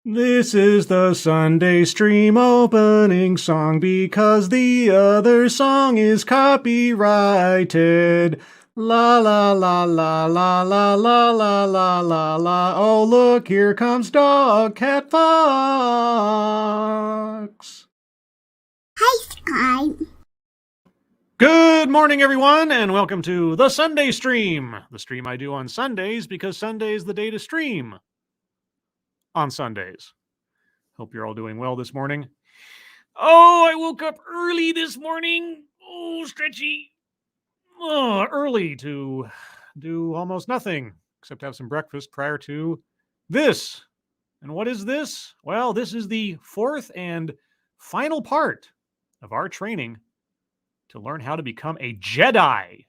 This is the Sunday stream opening song because the other song is copyrighted. La la la la la la la la la la la. Oh, look, here comes Dog Cat Fox. Hi, Sky. Good morning, everyone, and welcome to the Sunday stream. The stream I do on Sundays because Sunday is the day to stream on Sundays. Hope you're all doing well this morning. Oh, I woke up early this morning. Oh, stretchy. Oh, early to do almost nothing except have some breakfast prior to this. And what is this? Well, this is the fourth and final part of our training to learn how to become a JEDI.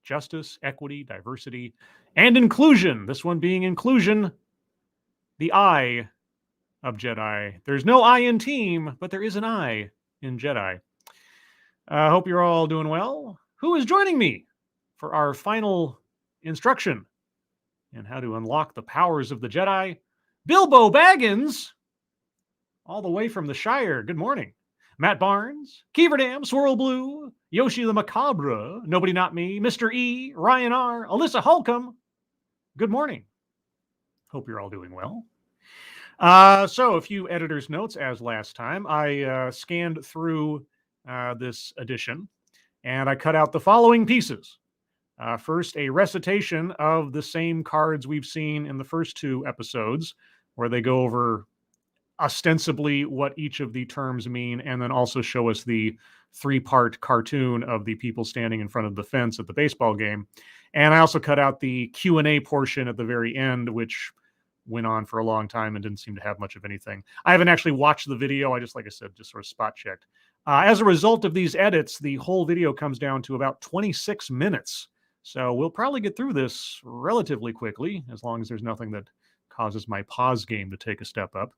Justice, equity, diversity, and inclusion. This one being inclusion, the I of JEDI. There's no I in team, but there is an I in JEDI. I hope you're all doing well. Who is joining me for our final instruction in how to unlock the powers of the Jedi? Bilbo Baggins, all the way from the Shire. Good morning. Matt Barnes, Keeverdam, Swirl Blue, Yoshi the Macabre, Nobody Not Me, Mr. E, Ryan R, Alyssa Holcomb. Good morning. Hope you're all doing well. So a few editor's notes as last time. I scanned through this edition and I cut out the following pieces. First, a recitation of the same cards we've seen in the first two episodes, where they go over ostensibly what each of the terms mean, and then also show us the three-part cartoon of the people standing in front of the fence at the baseball game. And I also cut out the Q&A portion at the very end, which went on for a long time and didn't seem to have much of anything. I haven't actually watched the video. I just, like I said, just sort of spot checked. As a result of these edits, the whole video comes down to about 26 minutes. So we'll probably get through this relatively quickly, as long as there's nothing that causes my pause game to take a step up.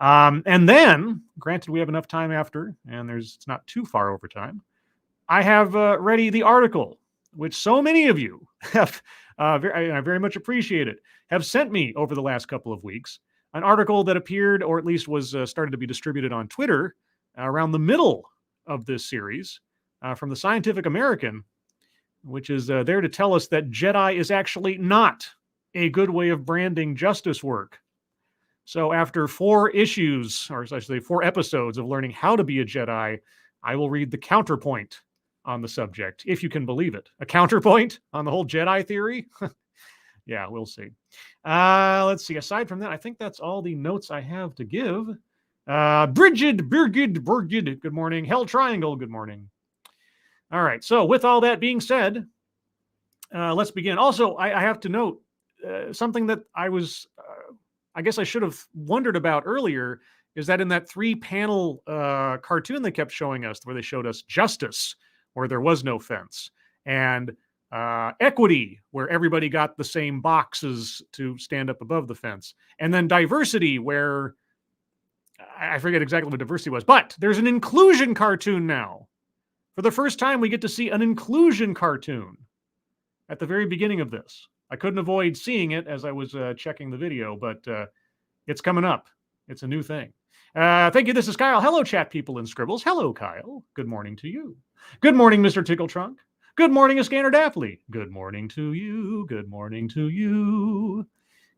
And then, granted, we have enough time after, and it's not too far over time, I have ready the article, which so many of you have, I very much appreciate it, have sent me over the last couple of weeks. An article that appeared, or at least was started to be distributed on Twitter around the middle of this series from the Scientific American, which is there to tell us that JEDI is actually not a good way of branding justice work. So after 4 issues, or I should say 4 episodes of learning how to be a Jedi, I will read the counterpoint on the subject, if you can believe it. A counterpoint on the whole Jedi theory? Yeah, we'll see. Let's see. Aside from that, I think that's all the notes I have to give. Birgid, good morning. Hell Triangle, good morning. All right, so with all that being said, let's begin. Also, I have to note something that I guess I should have wondered about earlier, is that in that 3-panel cartoon they kept showing us, where they showed us justice, where there was no fence, and equity, where everybody got the same boxes to stand up above the fence, and then diversity, where I forget exactly what diversity was, but there's an inclusion cartoon now. For the first time, we get to see an inclusion cartoon at the very beginning of this. I couldn't avoid seeing it as I was checking the video, but it's coming up. It's a new thing. Thank you. This is Kyle. Hello, chat people and scribbles. Hello, Kyle. Good morning to you. Good morning, Mr. Tickle Trunk. Good morning, Scanner Daphne. Good morning to you. Good morning to you.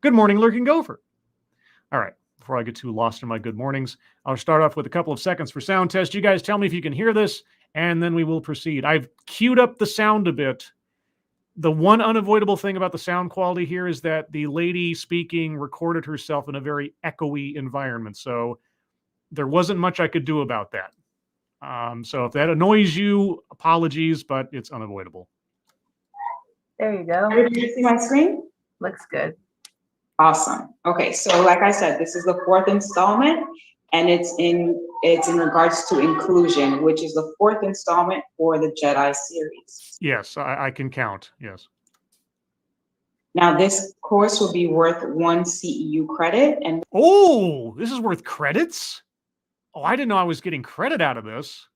Good morning, Lurking Gopher. All right. Before I get too lost in my good mornings, I'll start off with a couple of seconds for sound test. You guys tell me if you can hear this, and then we will proceed. I've queued up the sound a bit. The one unavoidable thing about the sound quality here is that the lady speaking recorded herself in a very echoey environment. So there wasn't much I could do about that. So if that annoys you, apologies, but it's unavoidable. There you go. Everybody can see my screen? Looks good. Awesome. Okay, so like I said, this is the 4th installment, and it's in regards to inclusion, which is the 4th installment for the JEDI series. Yes, I can count. Yes. Now, this course will be worth 1 CEU credit, and oh, this is worth credits? Oh, I didn't know I was getting credit out of this.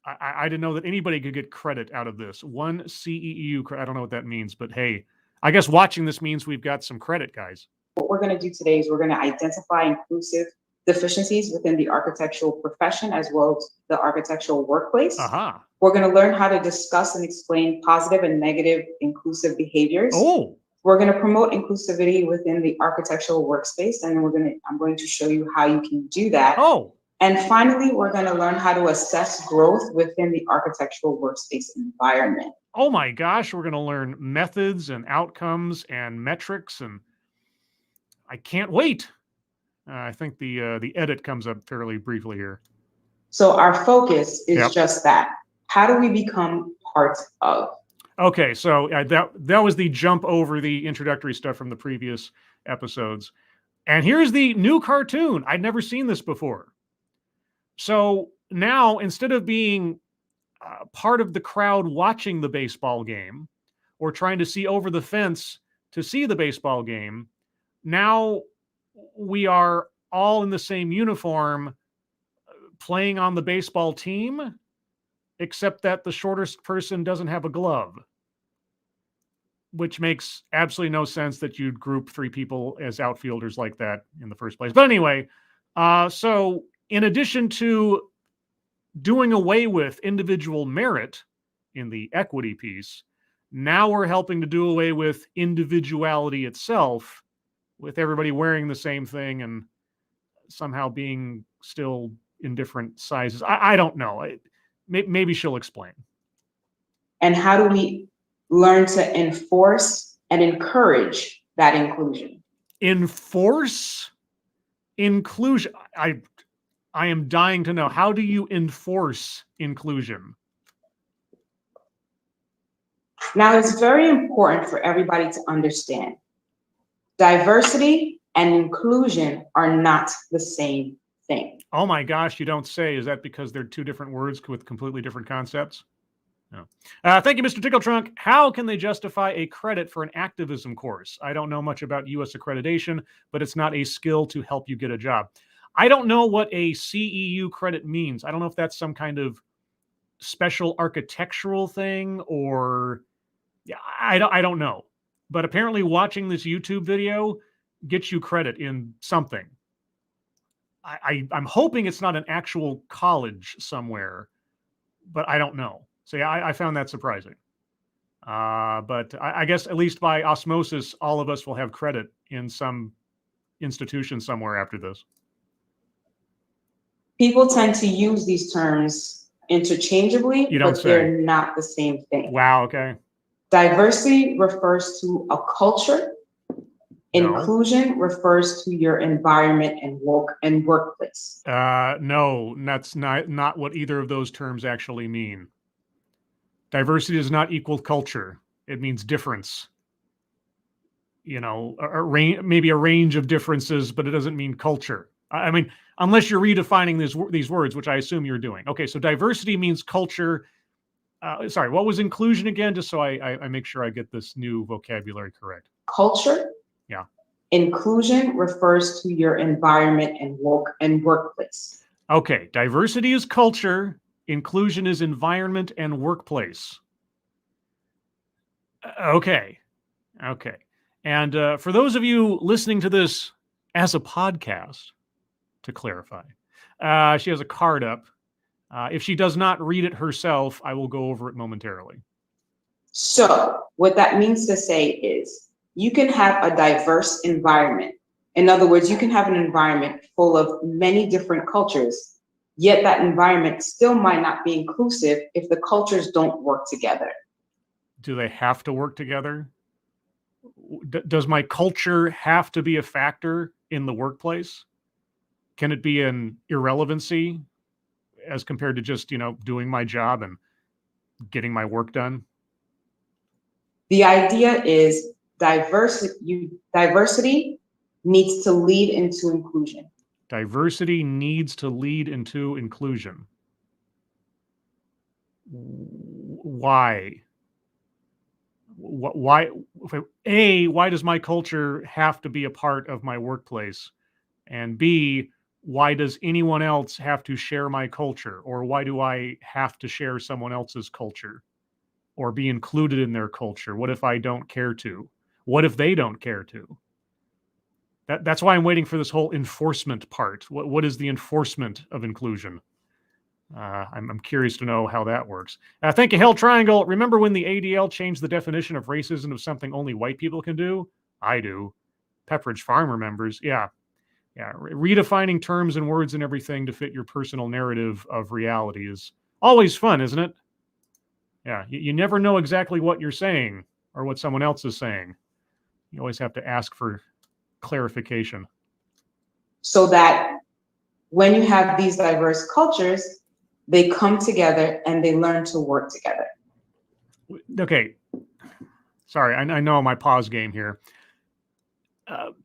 I didn't know that anybody could get credit out of this. 1 CEU. I don't know what that means, but hey, I guess watching this means we've got some credit, guys. what we're going to do today is we're going to identify inclusive deficiencies within the architectural profession as well as the architectural workplace. Aha. We're going to learn how to discuss and explain positive and negative inclusive behaviors. Oh, We're going to promote inclusivity within the architectural workspace, and then I'm going to show you how you can do that. oh, And finally, we're going to learn how to assess growth within the architectural workspace environment. oh my gosh, we're going to learn methods and outcomes and metrics, and I can't wait. I think the edit comes up fairly briefly here. So our focus is Yep. just that. How do we become part of? Okay, so that was the jump over the introductory stuff from the previous episodes. And here's the new cartoon. I'd never seen this before. So now, instead of being part of the crowd watching the baseball game or trying to see over the fence to see the baseball game, now we are all in the same uniform playing on the baseball team, except that the shortest person doesn't have a glove, which makes absolutely no sense that you'd group three people as outfielders like that in the first place. But anyway, so in addition to doing away with individual merit in the equity piece, now we're helping to do away with individuality itself, with everybody wearing the same thing and somehow being still in different sizes. I don't know. Maybe she'll explain. And how do we learn to enforce and encourage that inclusion? Enforce inclusion. I am dying to know, how do you enforce inclusion? Now, it's very important for everybody to understand diversity and inclusion are not the same thing. Oh my gosh, you don't say. Is that because they're two different words with completely different concepts? No. Thank you, Mr. Tickle Trunk. How can they justify a credit for an activism course? I don't know much about U.S. accreditation, but it's not a skill to help you get a job. I don't know what a CEU credit means. I don't know if that's some kind of special architectural thing or I don't know. But apparently watching this YouTube video gets you credit in something. I'm hoping it's not an actual college somewhere, but I don't know. So yeah, I found that surprising. But I guess at least by osmosis, all of us will have credit in some institution somewhere after this. People tend to use these terms interchangeably, You don't but say. they're not the same thing. Wow, okay. Diversity refers to a culture. No. Inclusion refers to your environment and workplace. No, that's not what either of those terms actually mean. Diversity does not equal culture. It means difference. You know, maybe a range of differences, but it doesn't mean culture. I mean, unless you're redefining these words, which I assume you're doing. Okay, so diversity means culture. Sorry, what was inclusion again? Just so I make sure I get this new vocabulary correct. Culture. Yeah. Inclusion refers to your environment and workplace. Okay, diversity is culture. Inclusion is environment and workplace. Okay. And for those of you listening to this as a podcast, to clarify, she has a card up. If she does not read it herself, I will go over it momentarily. So what that means to say is you can have a diverse environment. In other words, you can have an environment full of many different cultures, yet that environment still might not be inclusive if the cultures don't work together. Do they have to work together? Does my culture have to be a factor in the workplace? Can it be an irrelevancy as compared to just, doing my job and getting my work done? The idea is diversity needs to lead into inclusion. Diversity needs to lead into inclusion. Why? Why does my culture have to be a part of my workplace? And B, why does anyone else have to share my culture? Or why do I have to share someone else's culture or be included in their culture? What if I don't care to? What if they don't care to? That's why I'm waiting for this whole enforcement part. What is the enforcement of inclusion? I'm curious to know how that works. Thank you, Hell Triangle. Remember when the ADL changed the definition of racism of something only white people can do? I do. Pepperidge Farm remembers. Yeah. Redefining terms and words and everything to fit your personal narrative of reality is always fun, isn't it? Yeah. You never know exactly what you're saying or what someone else is saying. You always have to ask for clarification. So that when you have these diverse cultures, they come together and they learn to work together. Okay. Sorry, I know my pause game here.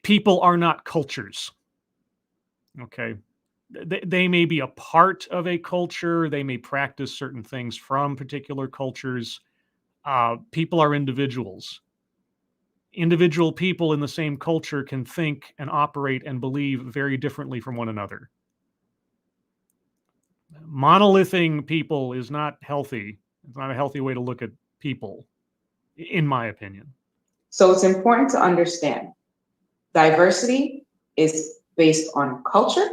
People are not cultures. Okay. They may be a part of a culture. They may practice certain things from particular cultures. People are individuals. Individual people in the same culture can think and operate and believe very differently from one another. Monolithing people is not healthy. It's not a healthy way to look at people, in my opinion. So it's important to understand diversity is based on culture,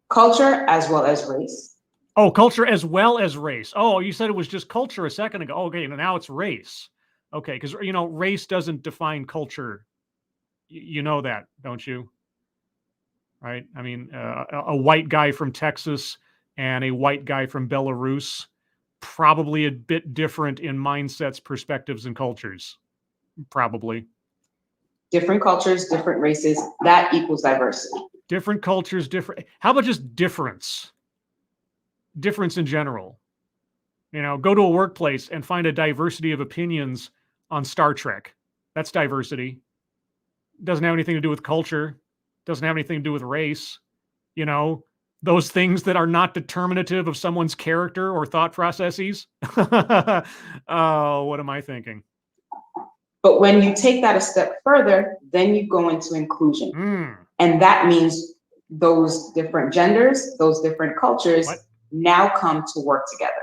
culture as well as race. Oh, culture as well as race. Oh, you said it was just culture a second ago. Okay, now it's race. Okay, because, race doesn't define culture. You know that, don't you? Right? I mean, a white guy from Texas and a white guy from Belarus, probably a bit different in mindsets, perspectives, and cultures. Probably. Different cultures, different races, that equals diversity. Different cultures, different. How about just difference? Difference in general. Go to a workplace and find a diversity of opinions on Star Trek. That's diversity. Doesn't have anything to do with culture. Doesn't have anything to do with race. Those things that are not determinative of someone's character or thought processes. Oh, what am I thinking? But when you take that a step further, then you go into inclusion. And that means those different genders, those different cultures now come to work together.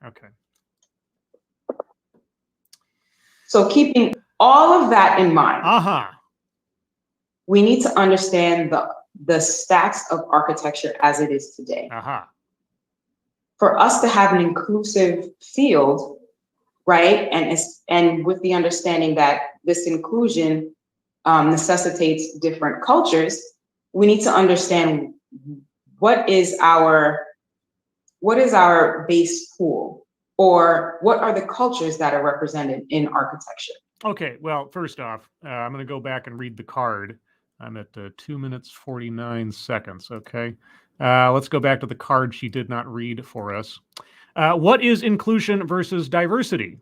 Okay. So keeping all of that in mind, we need to understand the stacks of architecture as it is today. For us to have an inclusive field, right, and with the understanding that this inclusion necessitates different cultures, we need to understand what is our base pool, or what are the cultures that are represented in architecture? Okay, well, first off, I'm going to go back and read the card. I'm at 2 minutes, 49 seconds, okay? Let's go back to the card she did not read for us. What is inclusion versus diversity?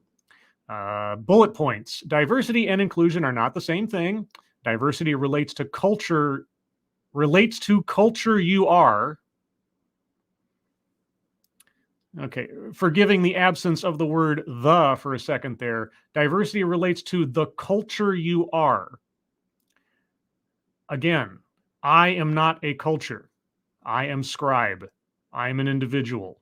Bullet points. Diversity and inclusion are not the same thing. Diversity relates to culture you are. Okay, forgiving the absence of the word the for a second there. Diversity relates to the culture you are. Again, I am not a culture. I am scribe. I am an individual.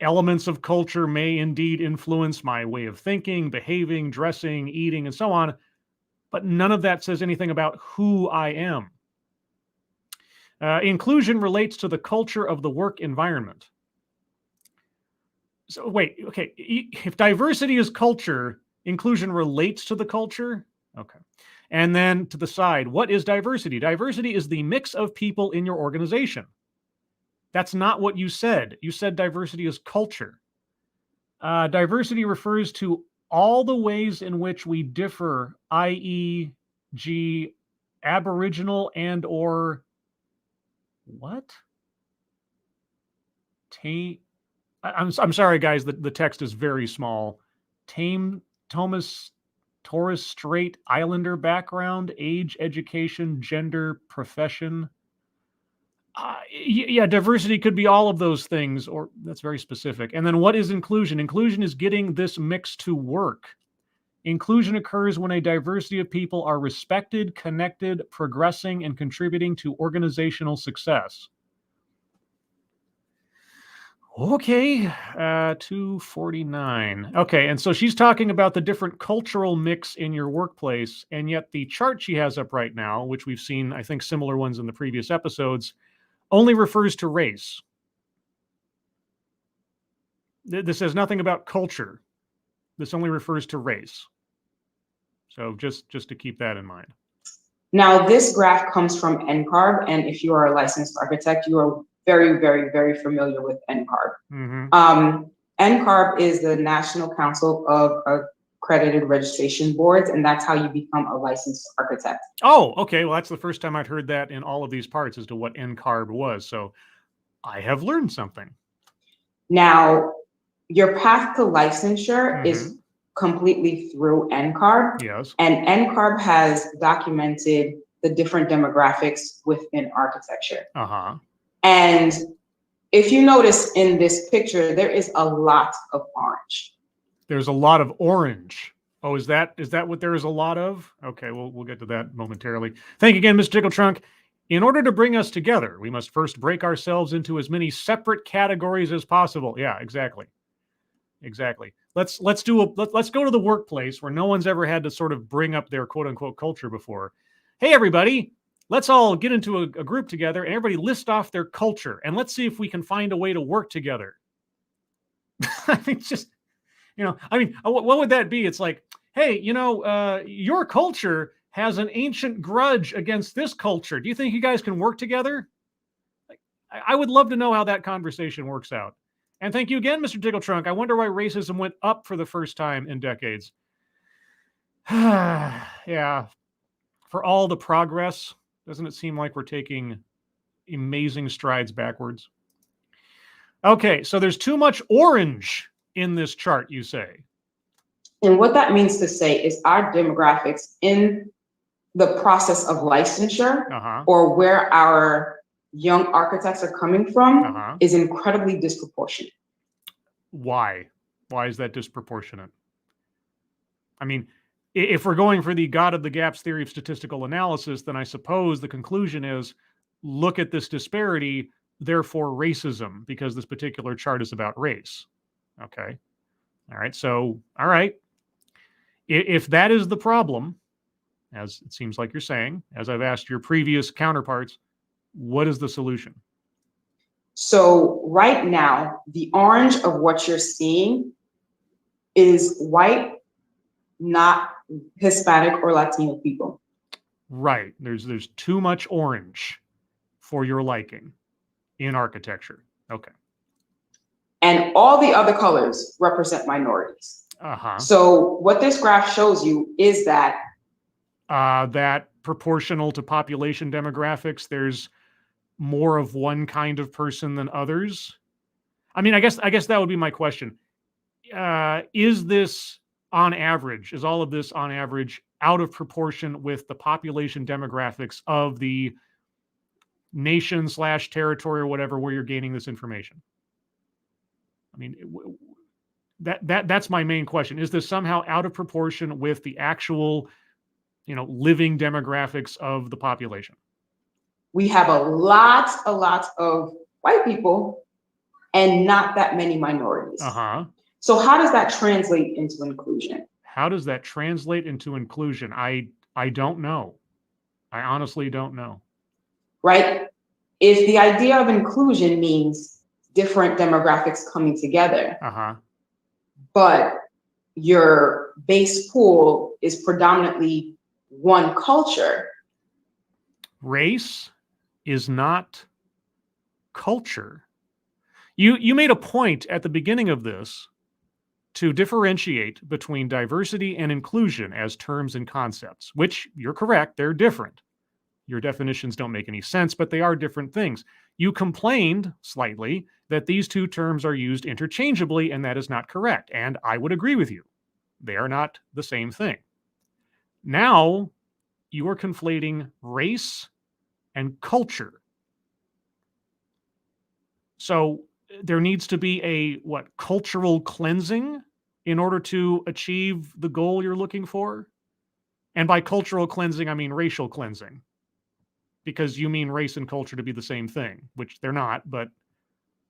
Elements of culture may indeed influence my way of thinking, behaving, dressing, eating, and so on, but none of that says anything about who I am. Inclusion relates to the culture of the work environment. So wait, okay, if diversity is culture, inclusion relates to the culture? Okay. And then to the side, what is diversity? Diversity is the mix of people in your organization. That's not what you said. You said diversity is culture. Diversity refers to all the ways in which we differ, i.e., Aboriginal and or what? I'm sorry, guys. The text is very small. Torres Strait Islander background, age, education, gender, profession. Yeah, diversity could be all of those things, or that's very specific. And then what is inclusion? Inclusion is getting this mix to work. Inclusion occurs when a diversity of people are respected, connected, progressing, and contributing to organizational success. Okay, 249. Okay, and so she's talking about the different cultural mix in your workplace, and yet the chart she has up right now, which we've seen, I think, similar ones in the previous episodes, only refers to race. This says nothing about culture. This only refers to race. So just to keep that in mind. Now, this graph comes from NCARB, and if you are a licensed architect, you are very, very, very familiar with NCARB. Mm-hmm. NCARB is the National Council of Accredited Registration Boards, and that's how you become a licensed architect. Oh, okay. Well, that's the first time I'd heard that in all of these parts as to what NCARB was. So I have learned something. Now, your path to licensure is completely through NCARB. Yes. And NCARB has documented the different demographics within architecture. Uh-huh. And if you notice in this picture, there is a lot of orange. There's a lot of orange. Oh, is that what there is a lot of? Okay, we'll get to that momentarily. Thank you again, Mr. Tickle Trunk. In order to bring us together, we must first break ourselves into as many separate categories as possible. Yeah, exactly. Exactly. Let's go to the workplace where no one's ever had to sort of bring up their quote unquote culture before. Hey, everybody, let's all get into a group together and everybody list off their culture and let's see if we can find a way to work together. I mean, just, what would that be? It's like, hey, your culture has an ancient grudge against this culture. Do you think you guys can work together? Like, I would love to know how that conversation works out. And thank you again, Mr. Tickle Trunk. I wonder why racism went up for the first time in decades. Yeah. For all the progress, doesn't it seem like we're taking amazing strides backwards? Okay, so there's too much orange in this chart, you say. And what that means to say is our demographics in the process of licensure or where our young architects are coming from is incredibly disproportionate. Why? Why is that disproportionate? I mean, if we're going for the God of the gaps theory of statistical analysis, then I suppose the conclusion is look at this disparity, therefore racism, because this particular chart is about race. Okay. All right. So, all right. If that is the problem, as it seems like you're saying, as I've asked your previous counterparts, what is the solution? So right now, the orange of what you're seeing is white, not Hispanic or Latino people. Right. There's too much orange for your liking in architecture. Okay. And all the other colors represent minorities. So what this graph shows you is that that proportional to population demographics, there's more of one kind of person than others. I mean, I guess that would be my question. Is this on average, is all of this on average out of proportion with the population demographics of the nation / territory or whatever where you're gaining this information? I mean, that's my main question. Is this somehow out of proportion with the actual, living demographics of the population? We have a lot of white people and not that many minorities. So how does that translate into inclusion? How does that translate into inclusion? I don't know. I honestly don't know. Right? If the idea of inclusion means different demographics coming together, but your base pool is predominantly one culture. Race is not culture. You made a point at the beginning of this to differentiate between diversity and inclusion as terms and concepts, which you're correct, they're different. Your definitions don't make any sense, but they are different things. You complained slightly that these two terms are used interchangeably, and that is not correct. And I would agree with you. They are not the same thing. Now, you are conflating race and culture. So there needs to be a cultural cleansing in order to achieve the goal you're looking for. And by cultural cleansing, I mean racial cleansing, because you mean race and culture to be the same thing, which they're not, but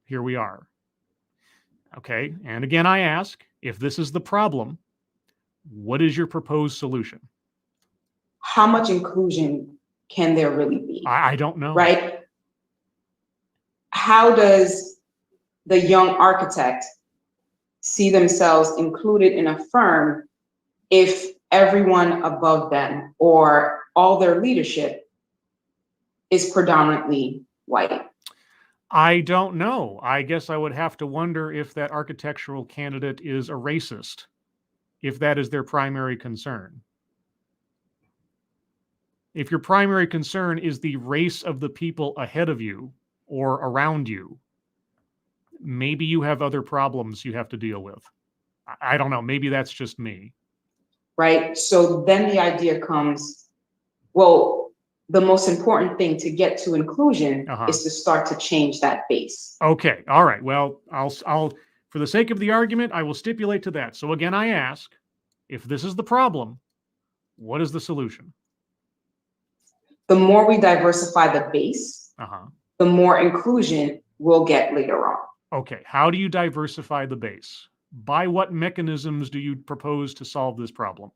here we are. Okay. And again, I ask, if this is the problem, what is your proposed solution? How much inclusion can there really be? I don't know. Right? How does the young architect see themselves included in a firm if everyone above them or all their leadership is predominantly white? I don't know. I guess I would have to wonder if that architectural candidate is a racist, if that is their primary concern. If your primary concern is the race of the people ahead of you or around you, maybe you have other problems you have to deal with. I don't know. Maybe that's just me. Right? So then the idea comes, well, the most important thing to get to inclusion is to start to change that base. Okay. All right. Well, I'll for the sake of the argument, I will stipulate to that. So again, I ask, if this is the problem, what is the solution? The more we diversify the base, the more inclusion we'll get later on. Okay. How do you diversify the base? By what mechanisms do you propose to solve this problem?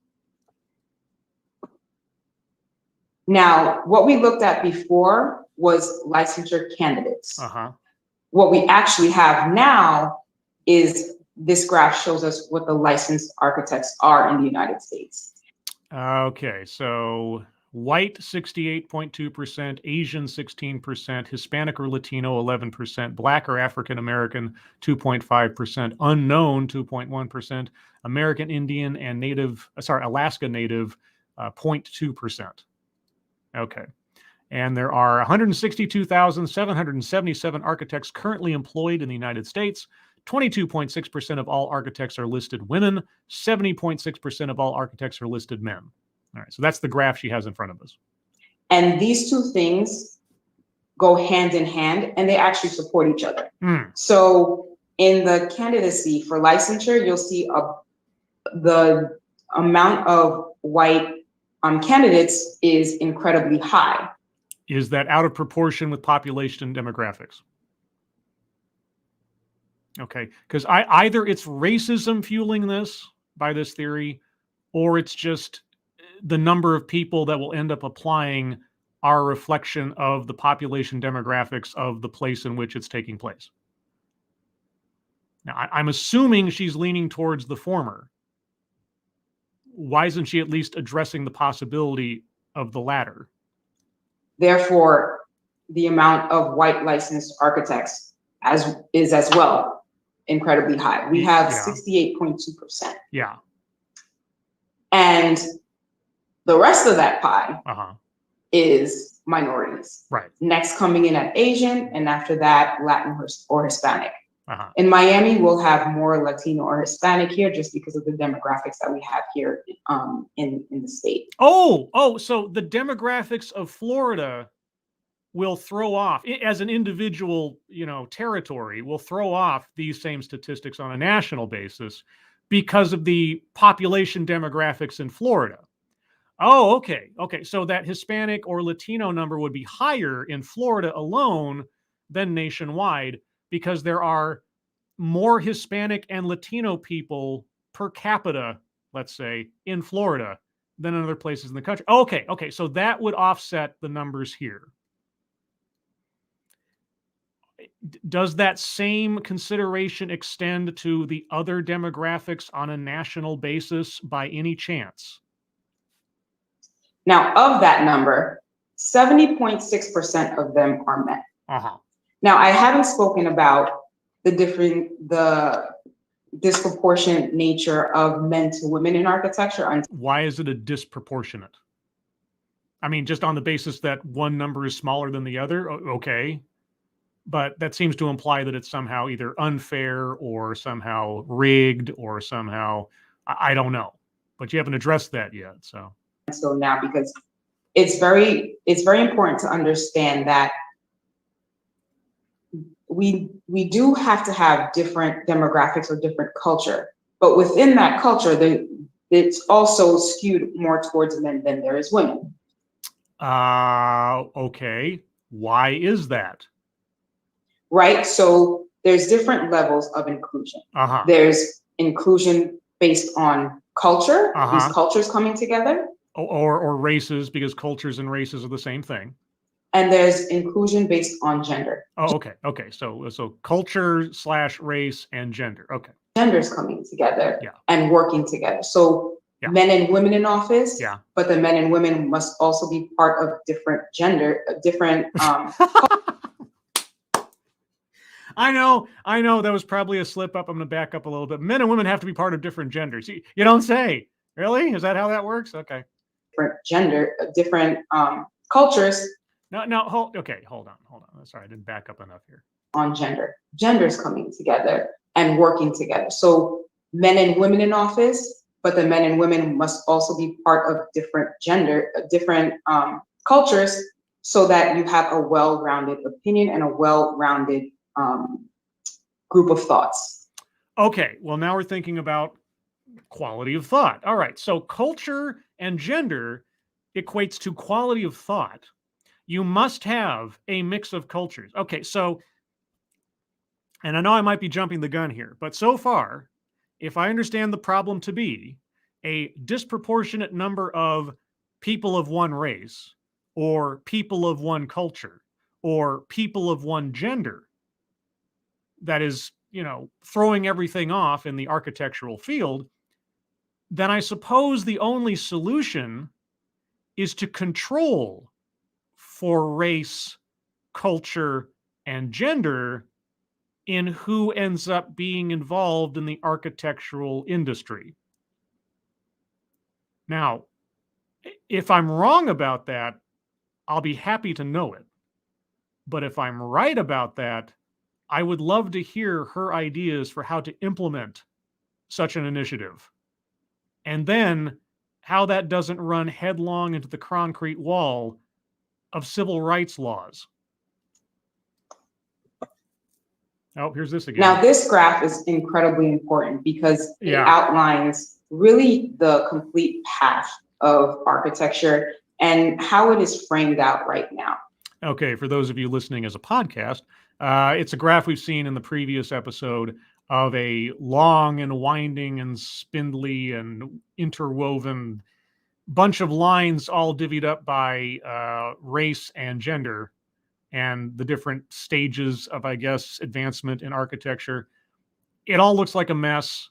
Now, what we looked at before was licensure candidates. What we actually have now is this graph shows us what the licensed architects are in the United States. Okay, so white 68.2%, Asian 16%, Hispanic or Latino 11%, Black or African American 2.5%, unknown 2.1%, American Indian and Alaska Native 0.2%. Okay. And there are 162,777 architects currently employed in the United States. 22.6% of all architects are listed women. 70.6% of all architects are listed men. All right, so that's the graph she has in front of us. And these two things go hand in hand, and they actually support each other. So in the candidacy for licensure, you'll see the amount of white candidates is incredibly high. Is that out of proportion with population and demographics? Okay, because either it's racism fueling this by this theory, or it's just the number of people that will end up applying are a reflection of the population demographics of the place in which it's taking place. Now, I'm assuming she's leaning towards the former. Why isn't she at least addressing the possibility of the latter? Therefore, the amount of white licensed architects is as well incredibly high. We have 68.2%. Yeah. And the rest of that pie is minorities. Right. Next coming in at Asian, and after that, Latin or Hispanic. In Miami, we'll have more Latino or Hispanic here just because of the demographics that we have here in the state. So the demographics of Florida will throw off, as an individual, territory, will throw off these same statistics on a national basis because of the population demographics in Florida. Oh, okay. Okay. So that Hispanic or Latino number would be higher in Florida alone than nationwide because there are more Hispanic and Latino people per capita, let's say, in Florida than in other places in the country. Okay. Okay. So that would offset the numbers here. Does that same consideration extend to the other demographics on a national basis by any chance? Now, of that number, 70.6% of them are men. Now, I haven't spoken about the disproportionate nature of men to women in architecture. Why is it a disproportionate? I mean, just on the basis that one number is smaller than the other? Okay. But that seems to imply that it's somehow either unfair or somehow rigged or somehow, I don't know. But you haven't addressed that yet, so. So now, because it's very important to understand that we do have to have different demographics or different culture, but within that culture, it's also skewed more towards men than there is women. Okay. Why is that? Right. So there's different levels of inclusion. Uh-huh. There's inclusion based on culture, Uh-huh. these cultures coming together. Or races, because cultures and races are the same thing. And there's inclusion based on gender. Oh, okay. Okay. So culture / race and gender. Okay. Genders coming together Yeah. and working together. So Yeah. men and women in office, Yeah. but the men and women must also be part of different gender, different. I know that was probably a slip up. I'm going to back up a little bit. Men and women have to be part of different genders. You don't say. Really? Is that how that works? Okay. Different gender, different cultures. No, hold on. Sorry, I didn't back up enough here. On genders coming together and working together. So men and women in office, but the men and women must also be part of different cultures, so that you have a well-rounded opinion and a well-rounded group of thoughts. Okay, well, now we're thinking about quality of thought. All right, so culture and gender equates to quality of thought. You must have a mix of cultures. Okay, so, and I know I might be jumping the gun here, but so far, if I understand the problem to be a disproportionate number of people of one race, or people of one culture, or people of one gender, that is, throwing everything off in the architectural field, then I suppose the only solution is to control for race, culture, and gender in who ends up being involved in the architectural industry. Now, if I'm wrong about that, I'll be happy to know it. But if I'm right about that, I would love to hear her ideas for how to implement such an initiative. And then how that doesn't run headlong into the concrete wall of civil rights laws. Oh, here's this again. Now, this graph is incredibly important because it outlines really the complete path of architecture and how it is framed out right now. Okay, for those of you listening as a podcast, it's a graph we've seen in the previous episode of a long and winding and spindly and interwoven bunch of lines all divvied up by race and gender and the different stages of, I guess, advancement in architecture. It all looks like a mess.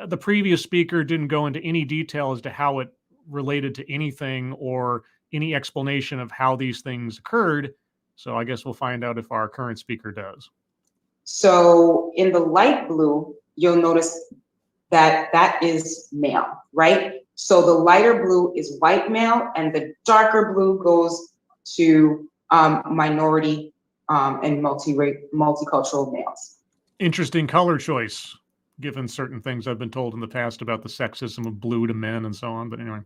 The previous speaker didn't go into any detail as to how it related to anything or any explanation of how these things occurred. So I guess we'll find out if our current speaker does. So in the light blue, you'll notice that that is male, right? So the lighter blue is white male, and the darker blue goes to minority and multicultural males. Interesting color choice, given certain things I've been told in the past about the sexism of blue to men and so on. But anyway.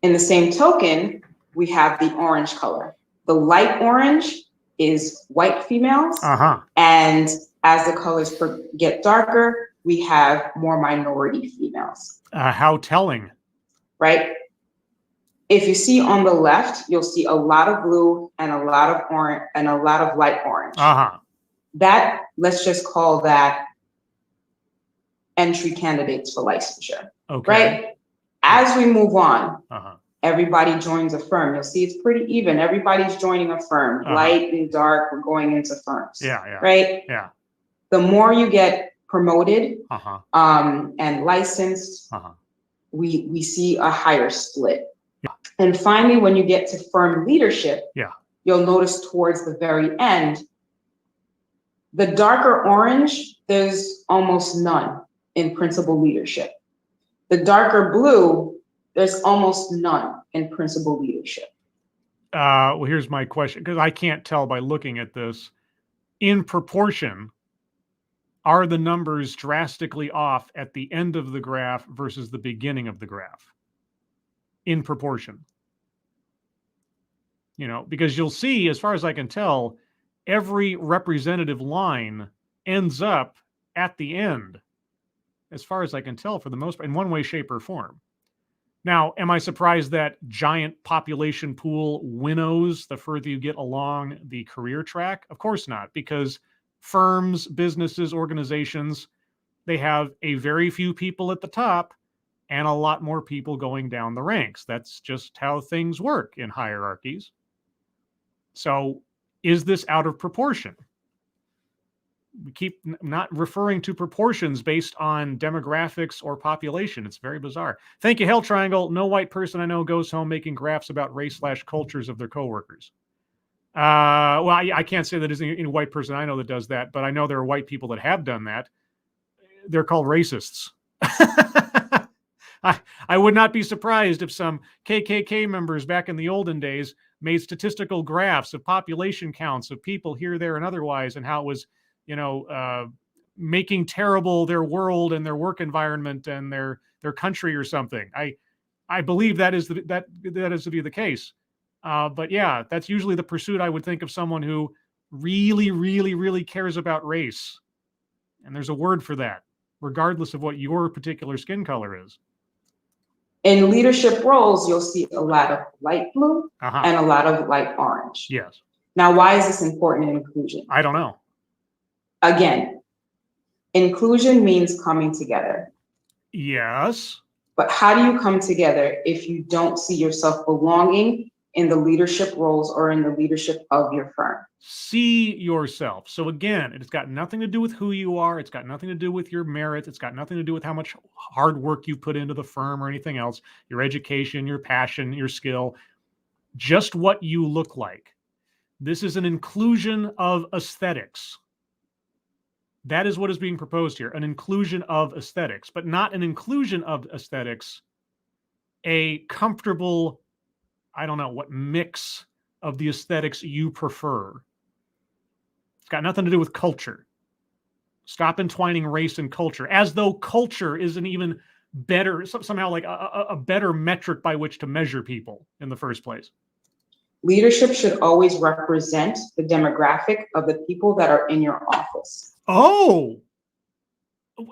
In the same token, we have the orange color. The light orange is white females. And as the colors get darker, we have more minority females. How telling. Right? If you see on the left, you'll see a lot of blue and a lot of orange and a lot of light orange. That, let's just call that entry candidates for licensure. Okay. Right? As we move on, everybody joins a firm. You'll see it's pretty even. Everybody's joining a firm. Light and dark, we're going into firms. Right? Yeah. The more you get promoted and licensed, we see a higher split. And finally, when you get to firm leadership, you'll notice towards the very end, the darker orange, there's almost none in principal leadership. The darker blue, there's almost none in principal leadership. Well, here's my question, because I can't tell by looking at this. In proportion, are the numbers drastically off at the end of the graph versus the beginning of the graph? In proportion. Because you'll see, as far as I can tell, every representative line ends up at the end, as far as I can tell, for the most part, in one way, shape, or form. Now, am I surprised that giant population pool winnows the further you get along the career track? Of course not, because firms, businesses, organizations, they have a very few people at the top and a lot more people going down the ranks. That's just how things work in hierarchies. So is this out of proportion? We keep not referring to proportions based on demographics or population. It's very bizarre. Thank you, Hell Triangle. No white person I know goes home making graphs about race/cultures of their coworkers. Well, I can't say that there's any white person I know that does that, but I know there are white people that have done that. They're called racists. I would not be surprised if some KKK members back in the olden days made statistical graphs of population counts of people here, there, and otherwise, and how it was, making terrible their world and their work environment and their country or something. I believe that is to be the case. But yeah, that's usually the pursuit I would think of someone who really, really, really cares about race. And there's a word for that, regardless of what your particular skin color is. In leadership roles, you'll see a lot of light blue and a lot of light orange. Yes. Now, why is this important in inclusion? I don't know. Again, inclusion means coming together. Yes. But how do you come together if you don't see yourself belonging in the leadership roles or in the leadership of your firm? See yourself. So again, it's got nothing to do with who you are. It's got nothing to do with your merit. It's got nothing to do with how much hard work you put into the firm or anything else, your education, your passion, your skill, just what you look like. This is an inclusion of aesthetics. That is what is being proposed here, an inclusion of aesthetics, but not an inclusion of aesthetics, a comfortable, I don't know what mix of the aesthetics you prefer. It's got nothing to do with culture. Stop entwining race and culture, as though culture is an even better, somehow like a better metric by which to measure people in the first place. Leadership should always represent the demographic of the people that are in your office. Oh,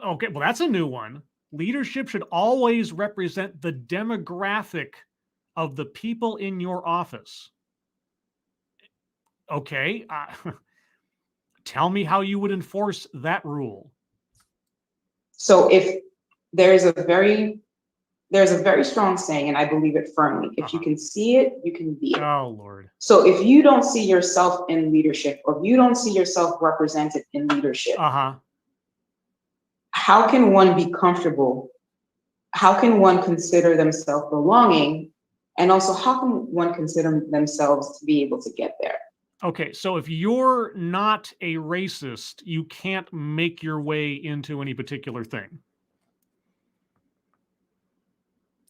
okay. Well, that's a new one. Leadership should always represent the demographic of the people in your office. Okay. Tell me how you would enforce that rule. So if there's a very strong saying, and I believe it firmly, if you can see it, you can be it. Oh, Lord. So if you don't see yourself in leadership, or if you don't see yourself represented in leadership, how can one be comfortable? How can one consider themselves belonging? And also, how can one consider themselves to be able to get there? Okay, so if you're not a racist, you can't make your way into any particular thing.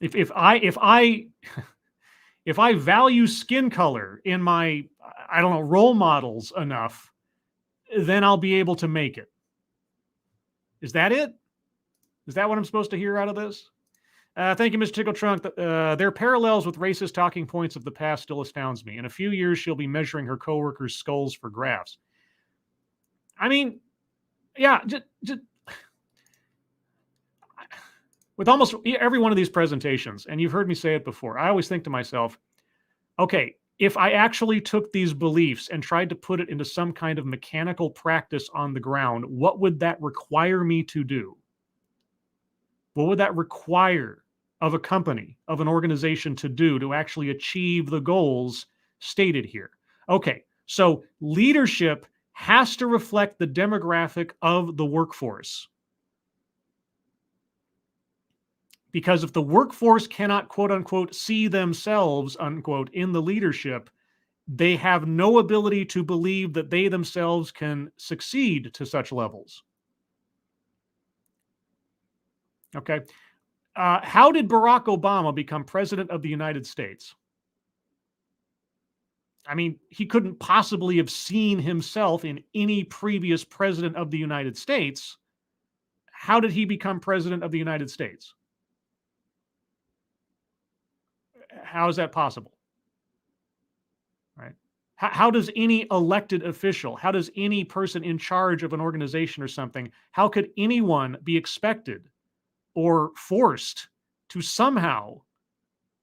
If I value skin color in my, I don't know, role models enough, then I'll be able to make it. Is that it? Is that what I'm supposed to hear out of this? Thank you, Mr. Tickle Trunk. Their parallels with racist talking points of the past still astounds me. In a few years, she'll be measuring her coworkers' skulls for graphs. I mean, yeah, just with almost every one of these presentations, and you've heard me say it before, I always think to myself, okay, if I actually took these beliefs and tried to put it into some kind of mechanical practice on the ground, what would that require me to do? What would that require of a company, of an organization to do to actually achieve the goals stated here? Okay, so leadership has to reflect the demographic of the workforce. Because if the workforce cannot, quote unquote, see themselves, unquote, in the leadership, they have no ability to believe that they themselves can succeed to such levels. Okay. How did Barack Obama become president of the United States? I mean, he couldn't possibly have seen himself in any previous president of the United States. How did he become president of the United States? How is that possible? Right? How does any elected official, how does any person in charge of an organization or something, how could anyone be expected or forced to somehow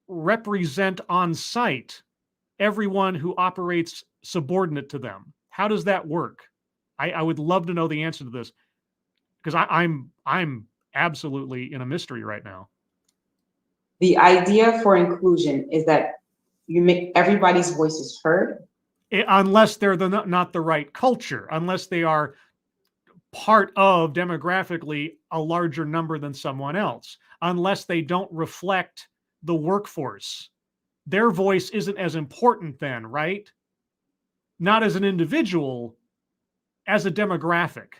represent on site everyone who operates subordinate to them? How does that work? I would love to know the answer to this, because I'm absolutely in a mystery right now. The idea for inclusion is that you make everybody's voices heard. Unless they're not the right culture, unless they are part of demographically a larger number than someone else, unless they don't reflect the workforce. Their voice isn't as important then, right? Not as an individual, as a demographic.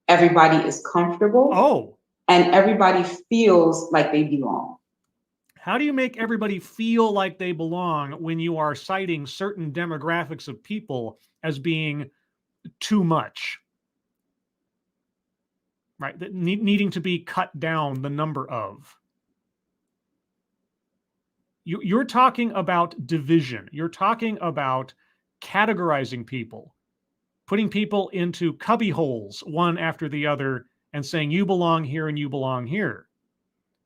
Everybody is comfortable. Oh. And everybody feels like they belong. How do you make everybody feel like they belong when you are citing certain demographics of people as being too much? Right? That needing to be cut down the number of. You're talking about division. You're talking about categorizing people, putting people into cubby holes, one after the other, and saying you belong here and you belong here.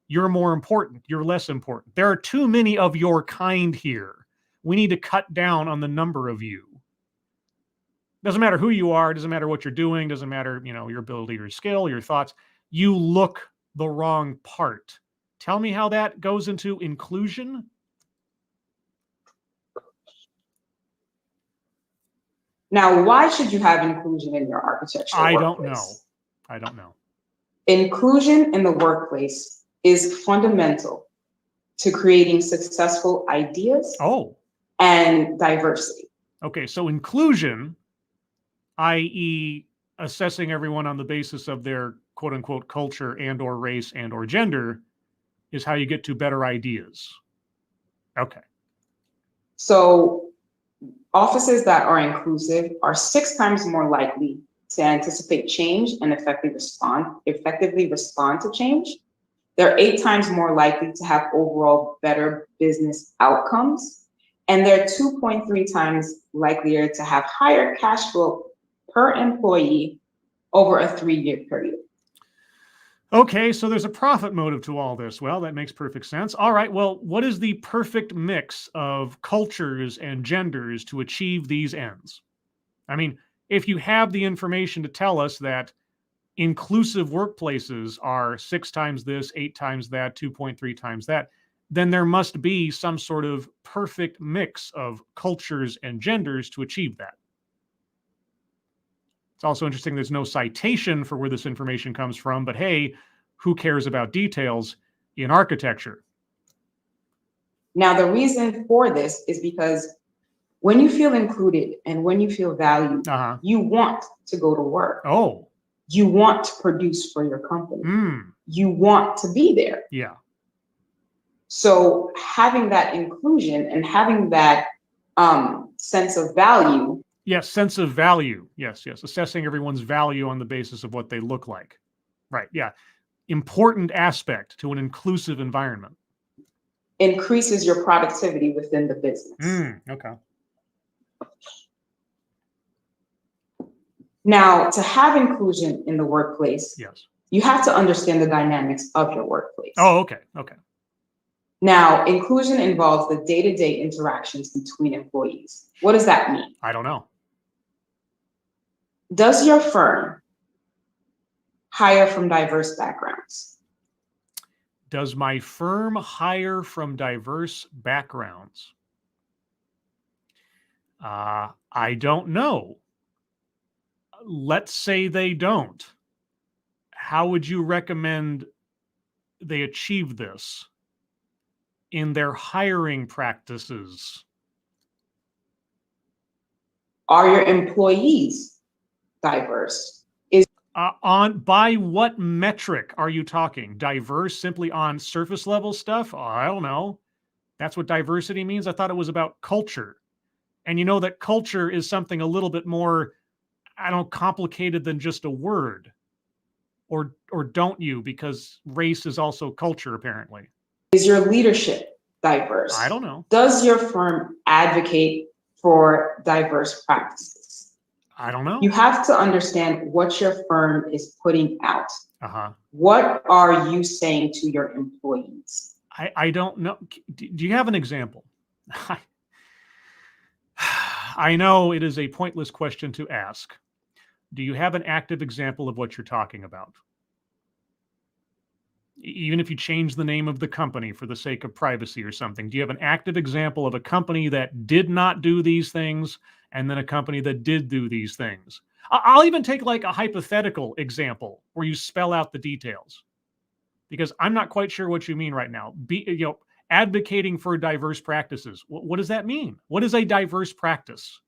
You're more important. You're less important. There are too many of your kind here. We need to cut down on the number of you. Doesn't matter who you are. Doesn't matter what you're doing. Doesn't matter, your ability, your skill, your thoughts. You look the wrong part. Tell me how that goes into inclusion. Now, why should you have inclusion in your architectural workplace? I don't know. Inclusion in the workplace is fundamental to creating successful ideas and diversity. Okay, so inclusion, i.e. assessing everyone on the basis of their quote unquote culture and or race and or gender, is how you get to better ideas. Okay. So offices that are inclusive are 6 times more likely to anticipate change and effectively respond to change. They're 8 times more likely to have overall better business outcomes. And they're 2.3 times likelier to have higher cash flow per employee over a 3-year period. Okay, so there's a profit motive to all this. Well, that makes perfect sense. All right, well, what is the perfect mix of cultures and genders to achieve these ends? I mean, if you have the information to tell us that inclusive workplaces are 6 times this, 8 times that, 2.3 times that, then there must be some sort of perfect mix of cultures and genders to achieve that. It's also interesting there's no citation for where this information comes from, but hey, who cares about details in architecture? Now, the reason for this is because when you feel included and when you feel valued, you want to go to work. Oh. You want to produce for your company. You want to be there. Yeah. So having that inclusion and having that sense of value. Yes, sense of value. Yes. Assessing everyone's value on the basis of what they look like. Right, yeah. Important aspect to an inclusive environment. Increases your productivity within the business. Okay. Now, to have inclusion in the workplace, yes, you have to understand the dynamics of your workplace. Oh, okay. Now, inclusion involves the day-to-day interactions between employees. What does that mean? I don't know. Does your firm hire from diverse backgrounds? Does my firm hire from diverse backgrounds? I don't know. Let's say they don't. How would you recommend they achieve this in their hiring practices? Are your employees diverse? By what metric are you talking? Diverse simply on surface level stuff? Oh, I don't know. That's what diversity means? I thought it was about culture. And you know that culture is something a little bit more, complicated than just a word. Or don't you? Because race is also culture, apparently. Is your leadership diverse? I don't know. Does your firm advocate for diverse practices? I don't know. You have to understand what your firm is putting out. What are you saying to your employees? I don't know. Do you have an example? I know it is a pointless question to ask, Do you have an active example of what you're talking about? Even if you change the name of the company for the sake of privacy or something, do you have an active example of a company that did not do these things and then a company that did do these things? I'll even take like a hypothetical example where you spell out the details, because I'm not quite sure what you mean right now. Advocating for diverse practices. What does that mean? What is a diverse practice?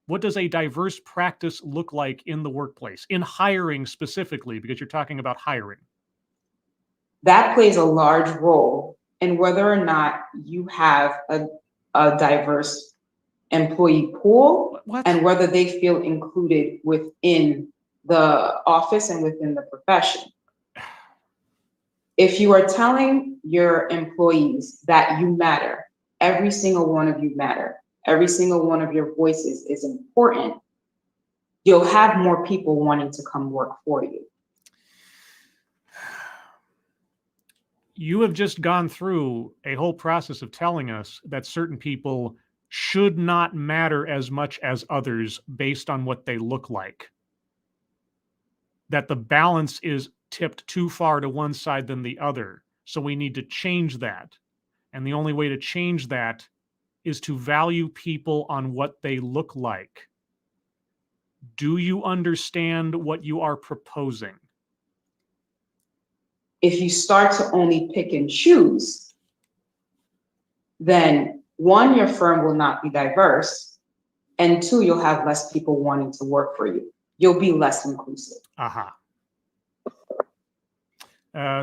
What does a diverse practice look like in the workplace, in hiring specifically, because you're talking about hiring? That plays a large role in whether or not you have a diverse employee pool and whether they feel included within the office and within the profession. If you are telling your employees that you matter, every single one of you matter, every single one of your voices is important, you'll have more people wanting to come work for you. You have just gone through a whole process of telling us that certain people should not matter as much as others based on what they look like. That the balance is tipped too far to one side than the other. So we need to change that. And the only way to change that is to value people on what they look like. Do you understand what you are proposing? If you start to only pick and choose, then one, your firm will not be diverse, and two, you'll have less people wanting to work for you. You'll be less inclusive. Aha.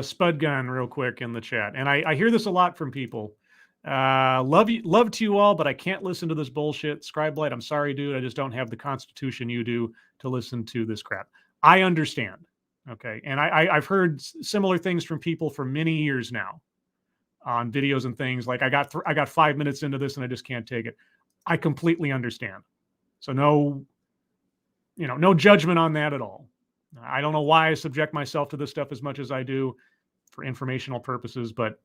Spud Gun real quick in the chat. And I hear this a lot from people. Love to you all, but I can't listen to this bullshit. Scribelight, I'm sorry, dude. I just don't have the constitution you do to listen to this crap. I understand. Okay. And I've heard similar things from people for many years now on videos and things. Like I got 5 minutes into this and I just can't take it. I completely understand. So no judgment on that at all. I don't know why I subject myself to this stuff as much as I do for informational purposes, but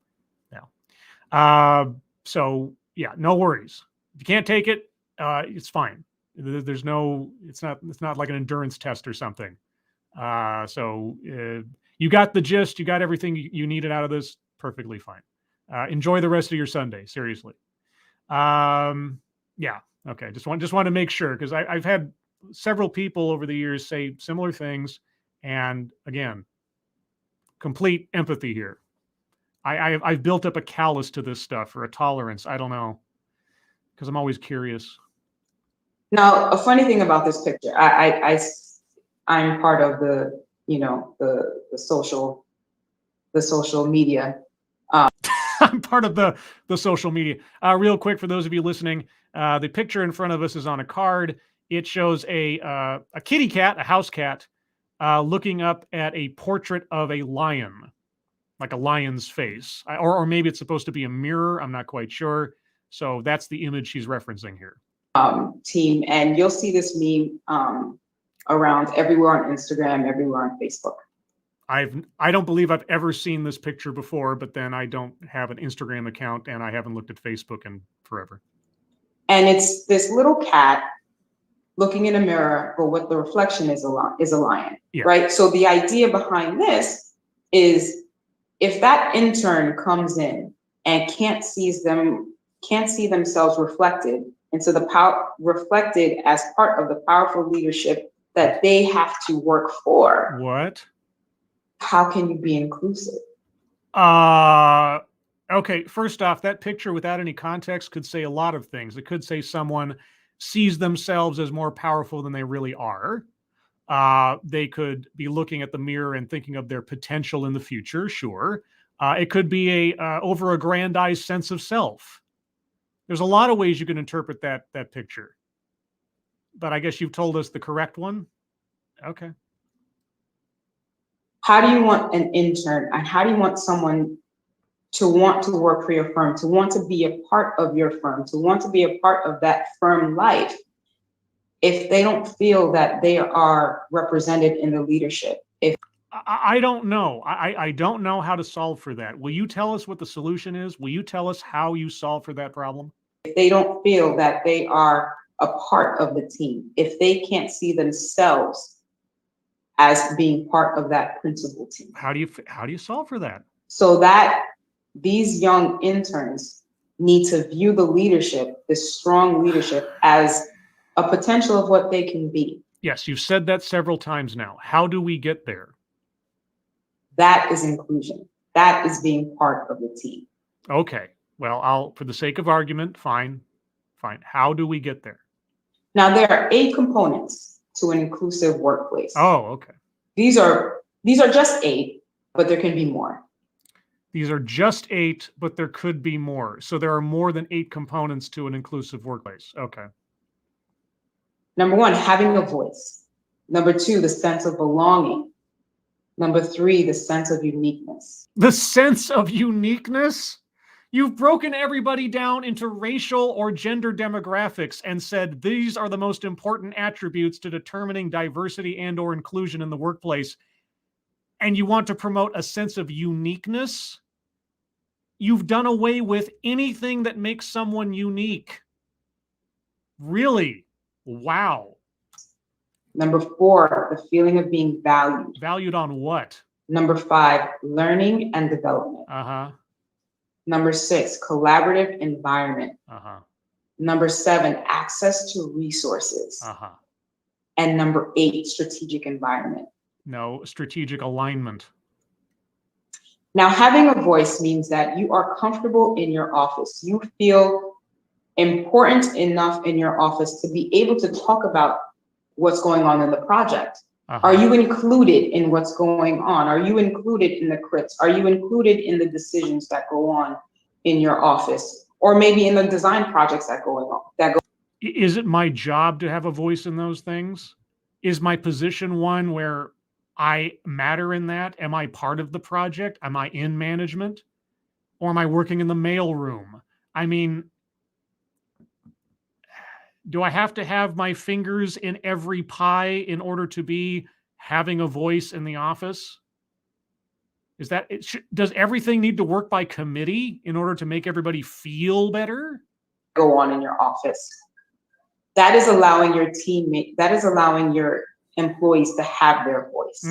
yeah. So yeah, no worries. If you can't take it, it's fine. It's not like an endurance test or something. So you got the gist, you got everything you needed out of this, perfectly fine. Enjoy the rest of your Sunday, seriously. Yeah, okay. Just want to make sure, because I've had several people over the years say similar things, and again, complete empathy here. I've built up a callus to this stuff, or a tolerance. I don't know, because I'm always curious. Now, a funny thing about this picture, I'm part of the social media. I'm part of the social media. Real quick, for those of you listening, the picture in front of us is on a card. It shows a kitty cat, a house cat, looking up at a portrait of a lion, like a lion's face, or maybe it's supposed to be a mirror. I'm not quite sure. So that's the image she's referencing here. Team, and you'll see this meme around everywhere on Instagram, everywhere on Facebook. I don't believe I've ever seen this picture before, but then I don't have an Instagram account and I haven't looked at Facebook in forever. And it's this little cat looking in a mirror, but what the reflection is a lion, yeah. Right? So the idea behind this is, if that intern comes in and can't see themselves reflected, and so the power reflected as part of the powerful leadership that they have to work for. What? How can you be inclusive? Okay, first off, that picture without any context could say a lot of things. It could say someone sees themselves as more powerful than they really are. They could be looking at the mirror and thinking of their potential in the future, sure. It could be a over-aggrandized sense of self. There's a lot of ways you can interpret that picture. But I guess you've told us the correct one. Okay. How do you want an intern, and how do you want someone to want to work for your firm, to want to be a part of your firm, to want to be a part of that firm life, if they don't feel that they are represented in the leadership? I don't know. I don't know how to solve for that. Will you tell us what the solution is? Will you tell us how you solve for that problem? If they don't feel that they are a part of the team if they can't see themselves as being part of that principal team. How do you solve for that? So that these young interns need to view the leadership, the strong leadership, as a potential of what they can be. Yes, you've said that several times now. How do we get there? That is inclusion. That is being part of the team. Okay. Well, for the sake of argument, fine. How do we get there? Now, there are 8 components to an inclusive workplace. Oh, okay. These are just 8, but there can be more. These are just 8, but there could be more. So there are more than 8 components to an inclusive workplace. Okay. Number 1, having a voice. Number 2, the sense of belonging. Number 3, the sense of uniqueness. The sense of uniqueness? You've broken everybody down into racial or gender demographics and said these are the most important attributes to determining diversity and or inclusion in the workplace. And you want to promote a sense of uniqueness? You've done away with anything that makes someone unique. Really? Wow. Number 4, the feeling of being valued. Valued on what? Number 5, learning and development. Uh-huh. Number 6, collaborative environment. Uh-huh. Number 7, access to resources. Uh-huh. And number 8, strategic environment. No, strategic alignment. Now, having a voice means that you are comfortable in your office. You feel important enough in your office to be able to talk about what's going on in the project. Uh-huh. Are you included in what's going on? Are you included in the crits? Are you included in the decisions that go on in your office? Or maybe in the design projects that go on? Is it my job to have a voice in those things? Is my position one where I matter in that? Am I part of the project? Am I in management? Or am I working in the mail room? I mean, do I have to have my fingers in every pie in order to be having a voice in the office? Does everything need to work by committee in order to make everybody feel better? Go on in your office. That is allowing your teammate, that is allowing your employees to have their voice.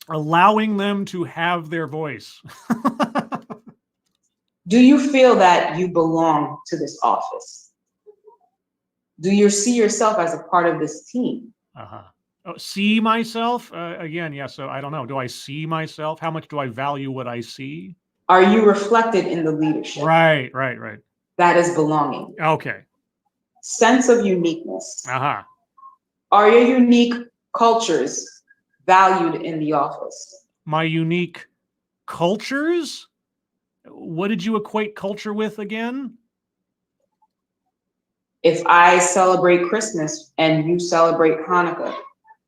Allowing them to have their voice. Do you feel that you belong to this office? Do you see yourself as a part of this team? Uh-huh. Oh, see myself? Again, yeah, so I don't know. Do I see myself? How much do I value what I see? Are you reflected in the leadership? Right. That is belonging. Okay. Sense of uniqueness. Uh-huh. Are your unique cultures valued in the office? My unique cultures? What did you equate culture with again? If I celebrate Christmas and you celebrate Hanukkah,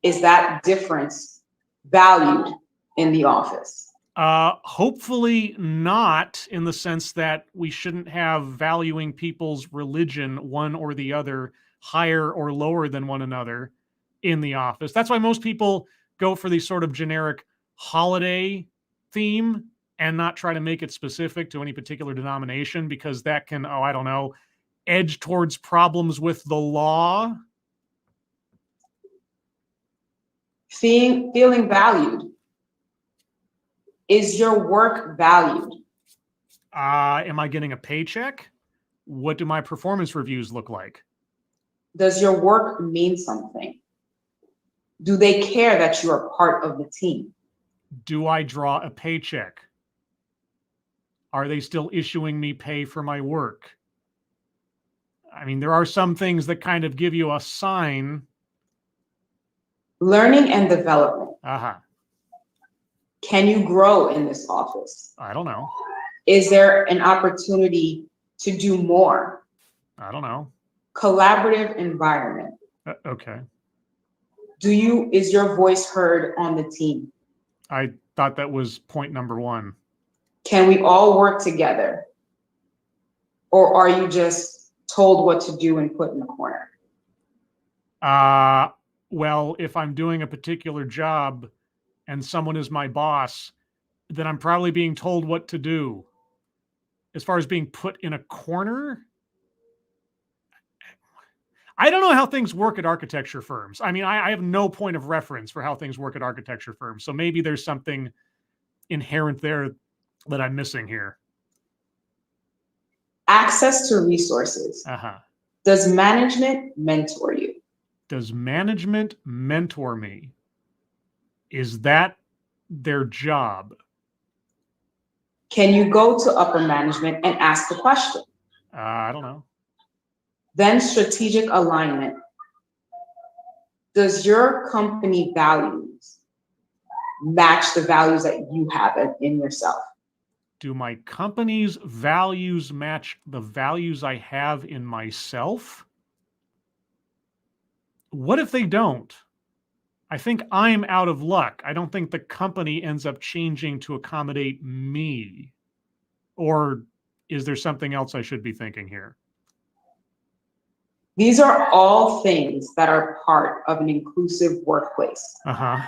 is that difference valued in the office? Hopefully not, in the sense that we shouldn't have valuing people's religion, one or the other, higher or lower than one another in the office. That's why most people go for the sort of generic holiday theme and not try to make it specific to any particular denomination, because that can, I don't know, edge towards problems with the law. Feeling valued. Is your work valued? Am I getting a paycheck? What do my performance reviews look like? Does your work mean something? Do they care that you are part of the team? Do I draw a paycheck? Are they still issuing me pay for my work? I mean, there are some things that kind of give you a sign. Learning and development. Uh-huh. Can you grow in this office? I don't know. Is there an opportunity to do more? I don't know. Collaborative environment. Okay. Is your voice heard on the team? I thought that was point number 1. Can we all work together? Or are you just told what to do and put in the corner? Well, if I'm doing a particular job and someone is my boss, then I'm probably being told what to do. As far as being put in a corner, I don't know how things work at architecture firms. I mean, I have no point of reference for how things work at architecture firms. So maybe there's something inherent there that I'm missing here. Access to resources. Uh-huh. Does management mentor you? Does management mentor me? Is that their job? Can you go to upper management and ask the question? I don't know. Then strategic alignment. Does your company values match the values that you have in yourself? Do my company's values match the values I have in myself? What if they don't? I think I'm out of luck. I don't think the company ends up changing to accommodate me. Or is there something else I should be thinking here? These are all things that are part of an inclusive workplace. Uh-huh.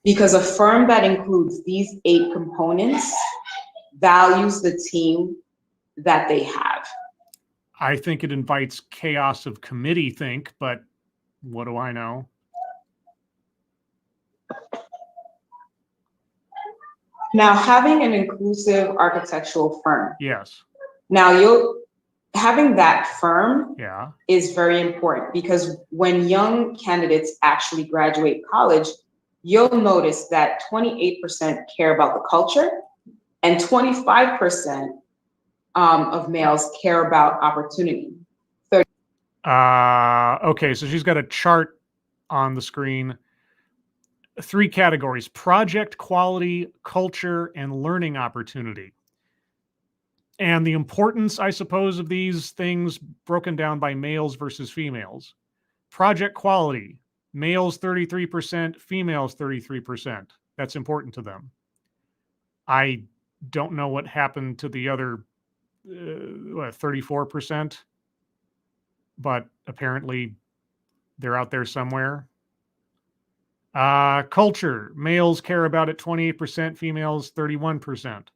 Because a firm that includes these 8 components values the team that they have. I think it invites chaos of committee think, but what do I know? Now, having an inclusive architectural firm. Yes. Now, having that firm Yeah. is very important, because when young candidates actually graduate college, you'll notice that 28% care about the culture and 25% of males care about opportunity. Okay, so she's got a chart on the screen. 3 categories: project quality, culture, and learning opportunity. And the importance, I suppose, of these things broken down by males versus females. Project quality, males 33%, females 33%. That's important to them. I don't know what happened to the other 34%, but apparently they're out there somewhere. Culture, males care about it 28%, females 31%.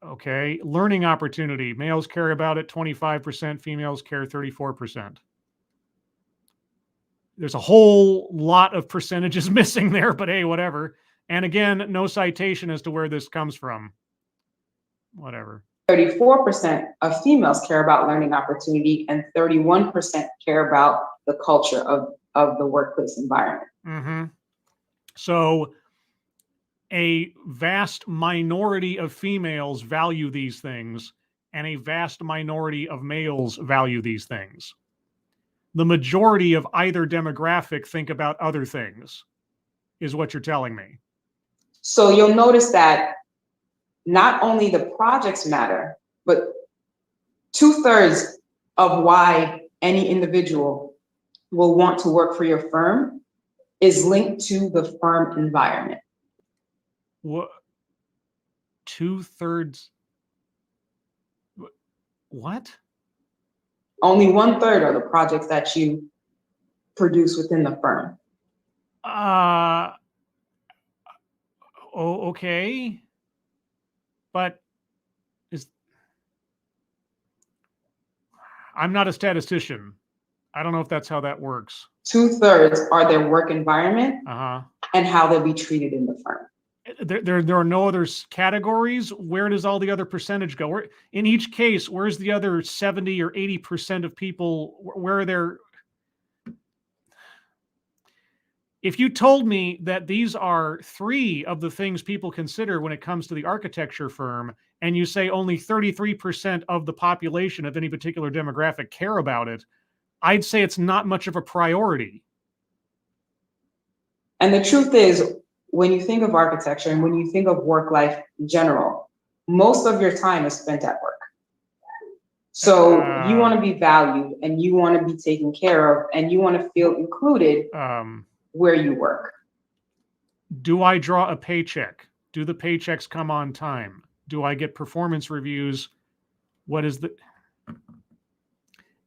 Okay, learning opportunity, males care about it 25%, females care 34%. There's a whole lot of percentages missing there, but hey, whatever. And again, no citation as to where this comes from. Whatever. 34% of females care about learning opportunity, and 31% care about the culture of the workplace environment. Mm-hmm. So a vast minority of females value these things, and a vast minority of males value these things. The majority of either demographic think about other things, is what you're telling me. So you'll notice that not only the projects matter, but 2/3 of why any individual will want to work for your firm is linked to the firm environment. What? 2/3? What? Only 1/3 are the projects that you produce within the firm. Oh, okay. But I'm not a statistician. I don't know if that's how that works. 2/3 are their work environment Uh-huh. and how they'll be treated in the firm. There are no other categories. Where does all the other percentage go? Where, in each case, where's the other 70 or 80% of people? Where are their? If you told me that these are 3 of the things people consider when it comes to the architecture firm, and you say only 33% of the population of any particular demographic care about it, I'd say it's not much of a priority. And the truth is, when you think of architecture and when you think of work life in general, most of your time is spent at work. So you want to be valued, and you want to be taken care of, and you want to feel included where you work. Do I draw a paycheck? Do the paychecks come on time? Do I get performance reviews? What is the...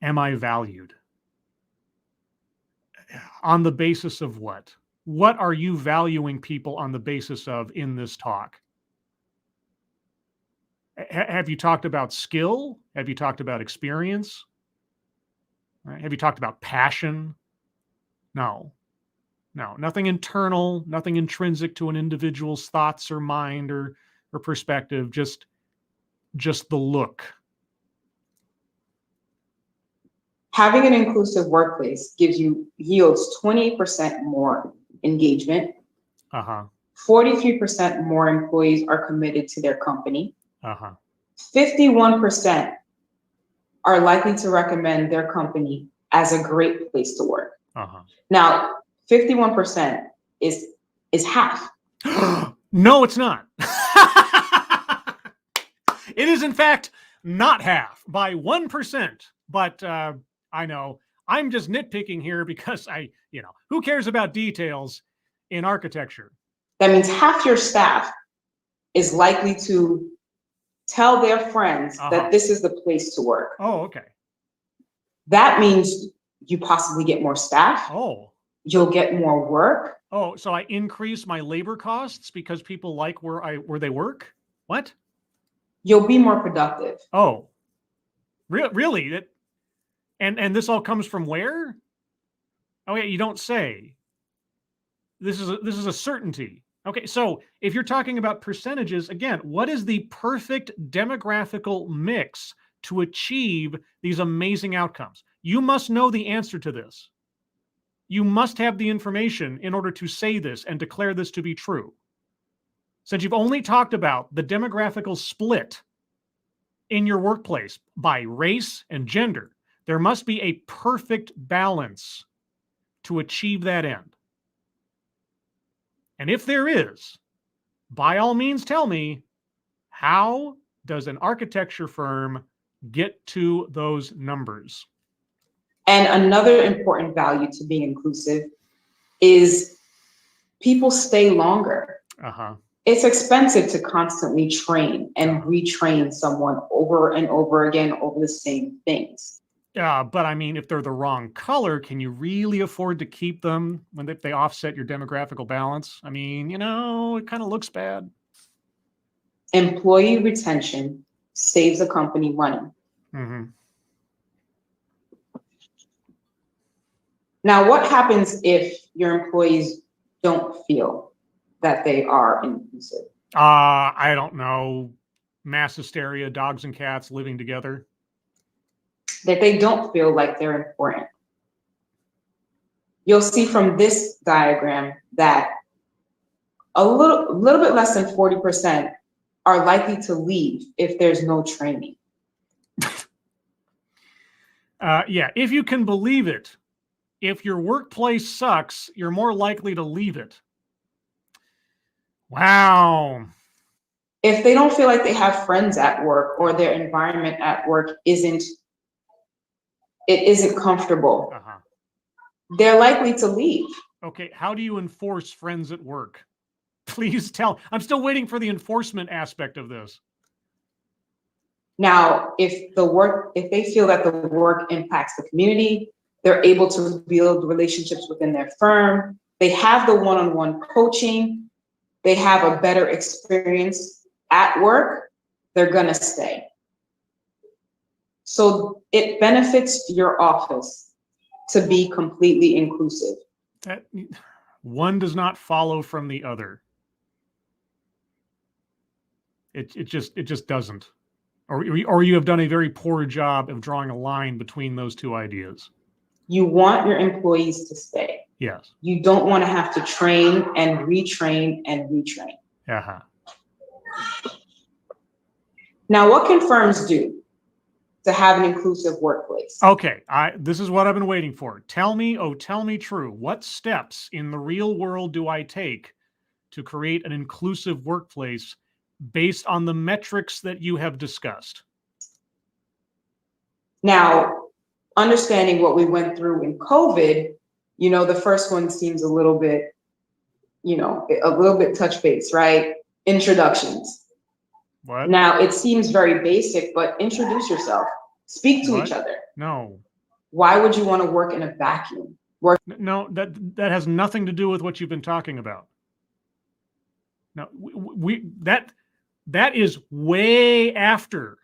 Am I valued? On the basis of what? What are you valuing people on the basis of in this talk? Have you talked about skill? Have you talked about experience? Right? Have you talked about passion? No. No, nothing internal, nothing intrinsic to an individual's thoughts or mind or perspective, just the look. Having an inclusive workplace yields 28% more engagement. 43% more employees are committed to their company. 51% are likely to recommend their company as a great place to work. Now, 51% is half. No, it's not. It is, in fact, not half, by 1%. But I know I'm just nitpicking here because who cares about details in architecture? That means half your staff is likely to tell their friends that this is the place to work. Oh, okay. That means you possibly get more staff. Oh. You'll get more work. Oh, so I increase my labor costs because people like where they work? What? You'll be more productive. Oh, really? And this all comes from where? Oh yeah, you don't say. This is a certainty. Okay, so if you're talking about percentages, again, what is the perfect demographical mix to achieve these amazing outcomes? You must know the answer to this. You must have the information in order to say this and declare this to be true. Since you've only talked about the demographical split in your workplace by race and gender, there must be a perfect balance to achieve that end. And if there is, by all means tell me, how does an architecture firm get to those numbers? And another important value to being inclusive is people stay longer. It's expensive to constantly train and retrain someone over and over again over the same things. But I mean, if they're the wrong color, can you really afford to keep them if they offset your demographical balance? I mean, it kind of looks bad. Employee retention saves a company money. Now, what happens if your employees don't feel that they are inclusive? I don't know. Mass hysteria, dogs and cats living together. That they don't feel like they're important. You'll see from this diagram that a little bit less than 40% are likely to leave if there's no training. Yeah, if you can believe it. If your workplace sucks, you're more likely to leave it. Wow. If they don't feel like they have friends at work or their environment at work isn't comfortable, they're likely to leave. Okay, how do you enforce friends at work? Please tell. I'm still waiting for the enforcement aspect of this. Now, if they feel that the work impacts the community, they're able to build relationships within their firm. They have the one-on-one coaching. They have a better experience at work. They're gonna stay. So it benefits your office to be completely inclusive. That one does not follow from the other. It just doesn't. Or you have done a very poor job of drawing a line between those two ideas. You want your employees to stay. Yes. You don't want to have to train and retrain and retrain. Now, what can firms do to have an inclusive workplace? Okay, this is what I've been waiting for. Tell me true. What steps in the real world do I take to create an inclusive workplace based on the metrics that you have discussed? Now, understanding what we went through in COVID, the first one seems a little bit touch base, right? Introductions. What? Now, it seems very basic, but introduce yourself. Speak to each other. No. Why would you want to work in a vacuum? No, that has nothing to do with what you've been talking about. No, that is way after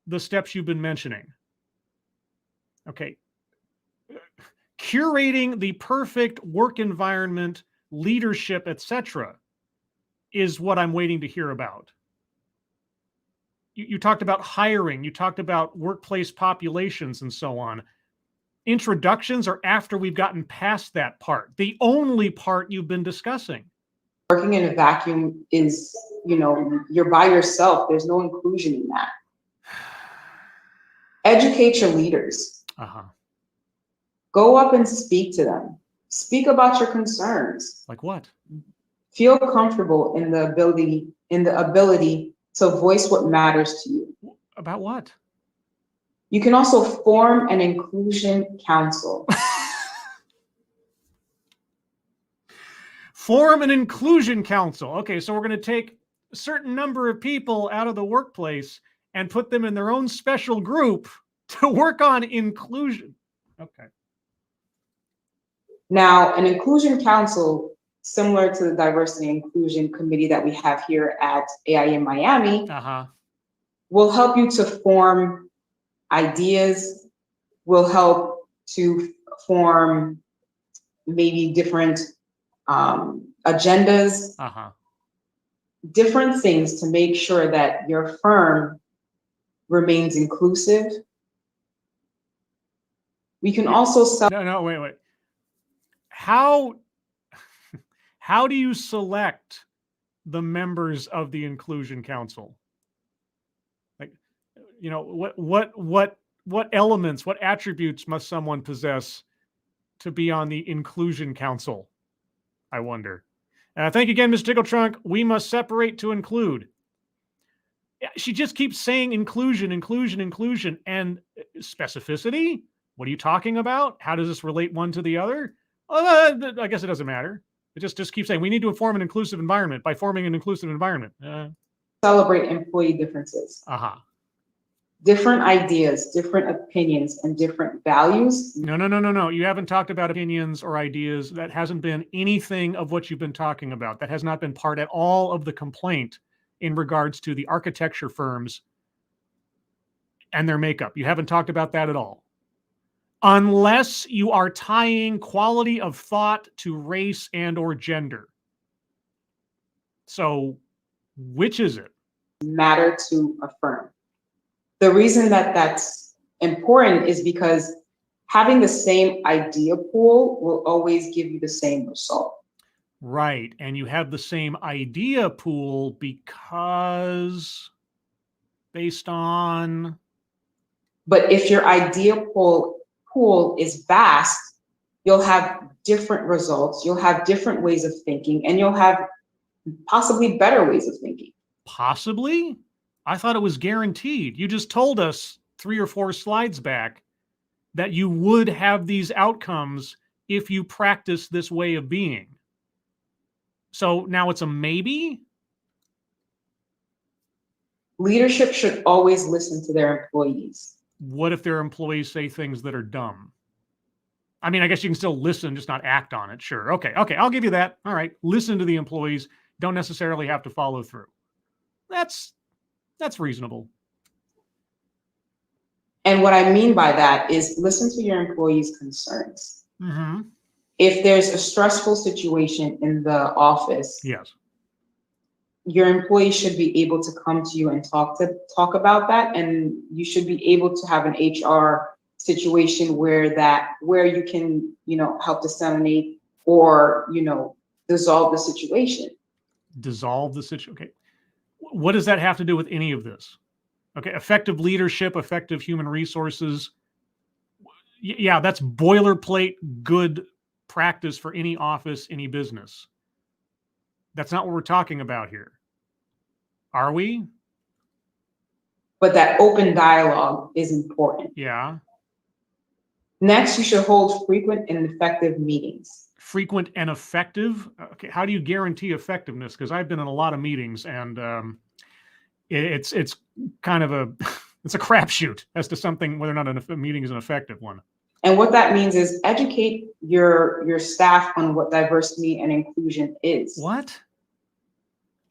the steps you've been mentioning. Okay. curating the perfect work environment, leadership, etc., is what I'm waiting to hear about. You talked about hiring, you talked about workplace populations and so on. Introductions are after we've gotten past that part, the only part you've been discussing. Working in a vacuum is, you're by yourself. There's no inclusion in that. Educate your leaders. Go up and speak to them. Speak about your concerns. Like what? Feel comfortable in the ability to voice what matters to you. About what? You can also form an inclusion council. Form an inclusion council. Okay, so we're going to take a certain number of people out of the workplace and put them in their own special group to work on inclusion. Okay. Now, an inclusion council, similar to the diversity and inclusion committee that we have here at AIM Miami, will help you to form ideas, will help to form maybe different agendas, different things to make sure that your firm remains inclusive. We can also wait. How do you select the members of the inclusion council? Like, what elements, what attributes must someone possess to be on the inclusion council? I wonder. Thank you again, Ms. Tickletrunk. We must separate to include. She just keeps saying inclusion, inclusion, inclusion, and specificity. What are you talking about? How does this relate one to the other? I guess it doesn't matter. It just keeps saying we need to form an inclusive environment. By forming an inclusive environment, celebrate employee differences. Different ideas, different opinions, and different values. No. You haven't talked about opinions or ideas. That hasn't been anything of what you've been talking about. That has not been part at all of the complaint in regards to the architecture firms and their makeup. You haven't talked about that at all. Unless you are tying quality of thought to race and or gender. So, which is it? Matter to a firm. The reason that that's important is because having the same idea pool will always give you the same result. Right. And you have the same idea pool because based on... But if your idea pool is vast, you'll have different results, you'll have different ways of thinking, and you'll have possibly better ways of thinking. Possibly? I thought it was guaranteed. You just told us 3 or 4 slides back that you would have these outcomes if you practice this way of being. So now it's a maybe? Leadership should always listen to their employees. What if their employees say things that are dumb? I mean, I guess you can still listen, just not act on it. Sure. Okay, I'll give you that. All right. Listen to the employees. Don't necessarily have to follow through. That's reasonable. And what I mean by that is listen to your employees' concerns. If there's a stressful situation in the office, yes, your employees should be able to come to you and talk about that, and you should be able to have an HR situation where you can help disseminate or dissolve the situation. Dissolve the situation. Okay, what does that have to do with any of this? Okay, effective leadership, effective human resources. Yeah, that's boilerplate good practice for any office, any business. That's not what we're talking about here. Are we? But that open dialogue is important. Yeah. Next, you should hold frequent and effective meetings. Frequent and effective? Okay, how do you guarantee effectiveness? Because I've been in a lot of meetings and it's kind of it's a crapshoot as to something, whether or not a meeting is an effective one. And what that means is educate your staff on what diversity and inclusion is. What?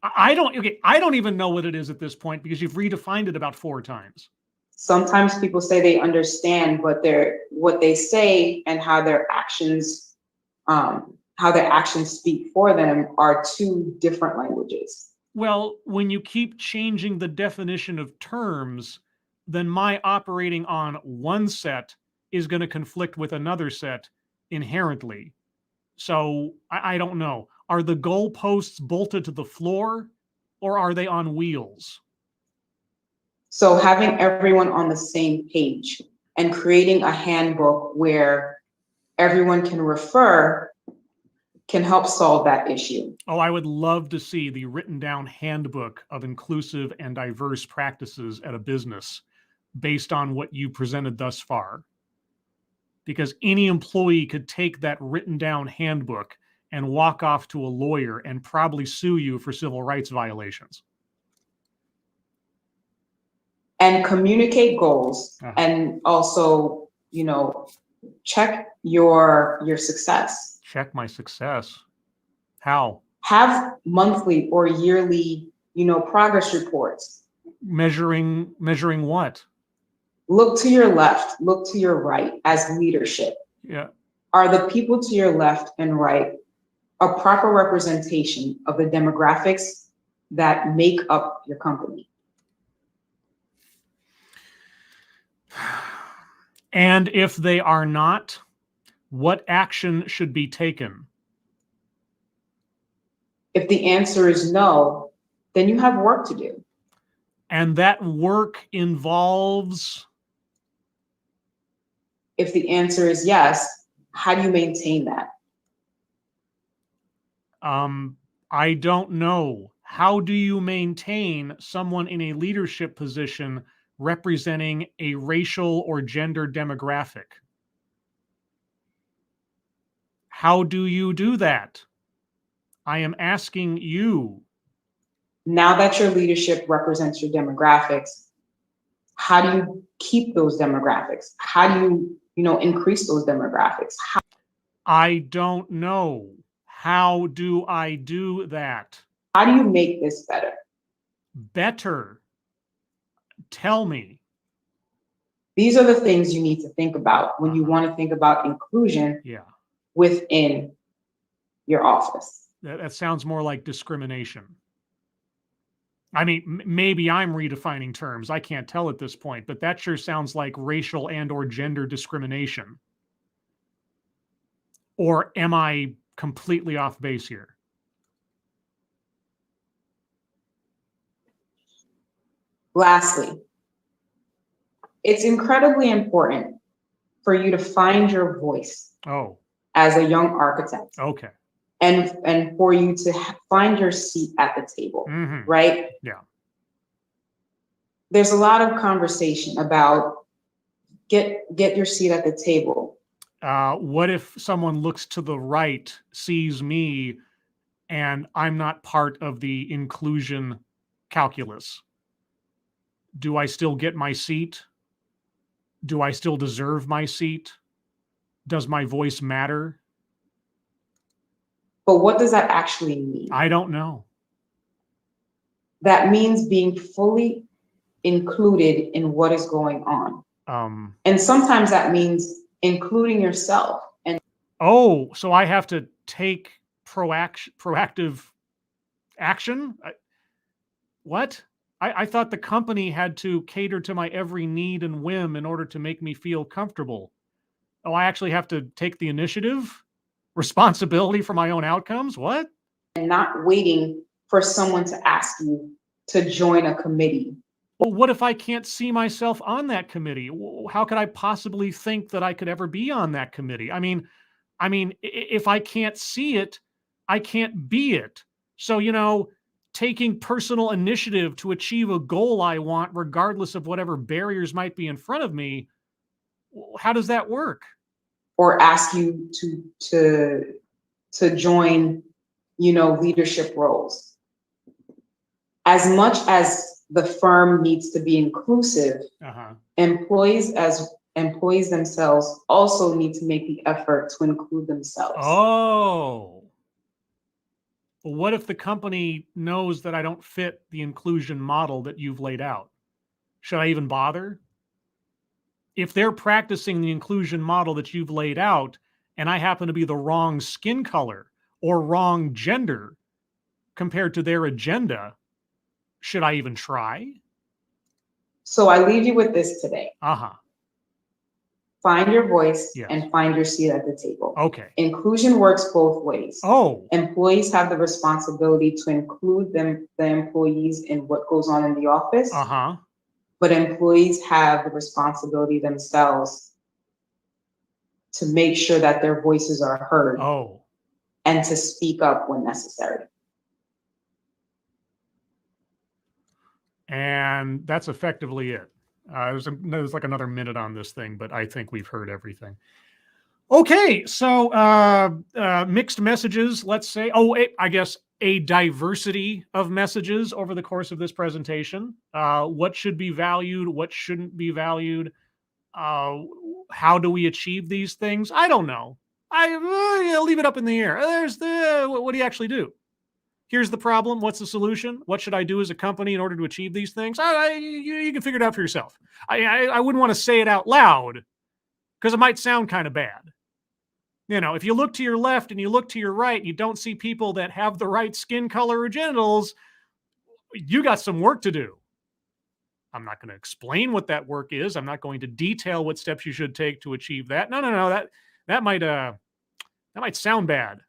I don't even know what it is at this point because you've redefined it about 4 times. sometimes people say they understand, but what they say and how their actions speak for them are two different languages. Well, when you keep changing the definition of terms, then my operating on one set is going to conflict with another set inherently. So I don't know. Are the goalposts bolted to the floor or are they on wheels? So having everyone on the same page and creating a handbook where everyone can refer can help solve that issue. Oh, I would love to see the written down handbook of inclusive and diverse practices at a business based on what you presented thus far. Because any employee could take that written down handbook and walk off to a lawyer and probably sue you for civil rights violations. And communicate goals and also, check your success. Check my success. How? Have monthly or yearly, progress reports. Measuring what? Look to your left, look to your right as leadership. Yeah. Are the people to your left and right a proper representation of the demographics that make up your company? And if they are not, what action should be taken? If the answer is no, then you have work to do. And that work involves? If the answer is yes, how do you maintain that? I don't know. How do you maintain someone in a leadership position representing a racial or gender demographic? How do you do that? I am asking you. Now that your leadership represents your demographics, how do you keep those demographics? How do you, increase those demographics? I don't know. How do I do that? How do you make this better? Better. Tell me. These are the things you need to think about when you want to think about inclusion within your office. That sounds more like discrimination. I mean, maybe I'm redefining terms. I can't tell at this point, but that sure sounds like racial and or gender discrimination. Or am I completely off base here? Lastly, it's incredibly important for you to find your voice as a young architect. Okay. And for you to find your seat at the table, right? Yeah. There's a lot of conversation about get your seat at the table. What if someone looks to the right, sees me, and I'm not part of the inclusion calculus? Do I still get my seat? Do I still deserve my seat? Does my voice matter? But what does that actually mean? I don't know. That means being fully included in what is going on. And sometimes that means including yourself. And so I have to take proactive action? What? I thought the company had to cater to my every need and whim in order to make me feel comfortable. Oh, I actually have to take the initiative? Responsibility for my own outcomes? What? And not waiting for someone to ask you to join a committee. Well, what if I can't see myself on that committee? How could I possibly think that I could ever be on that committee? I mean, if I can't see it, I can't be it. So, taking personal initiative to achieve a goal I want, regardless of whatever barriers might be in front of me, how does that work? Or ask you to join, leadership roles. As much as the firm needs to be inclusive, employees themselves also need to make the effort to include themselves. Oh. Well, what if the company knows that I don't fit the inclusion model that you've laid out? Should I even bother? if they're practicing the inclusion model that you've laid out, and I happen to be the wrong skin color or wrong gender compared to their agenda, should I even try? So I leave you with this today. Uh-huh. Find your voice Yes. and find your seat at the table. Okay. Inclusion works both ways. Oh. Employees have the responsibility to include the employees in what goes on in the office. Uh-huh. But employees have the responsibility themselves to make sure that their voices are heard. Oh. And to speak up when necessary. And that's effectively it. There's like another minute on this thing, but I think we've heard everything. Okay, so mixed messages, let's say. Oh, I guess a diversity of messages over the course of this presentation. What should be valued? What shouldn't be valued? How do we achieve these things? I don't know. I'll leave it up in the air. What do you actually do? Here's the problem. What's the solution? What should I do as a company in order to achieve these things? You can figure it out for yourself. I wouldn't want to say it out loud because it might sound kind of bad. You know, if you look to your left and you look to your right, and you don't see people that have the right skin color or genitals, you got some work to do. I'm not going to explain what that work is. I'm not going to detail what steps you should take to achieve that. No. That might sound bad.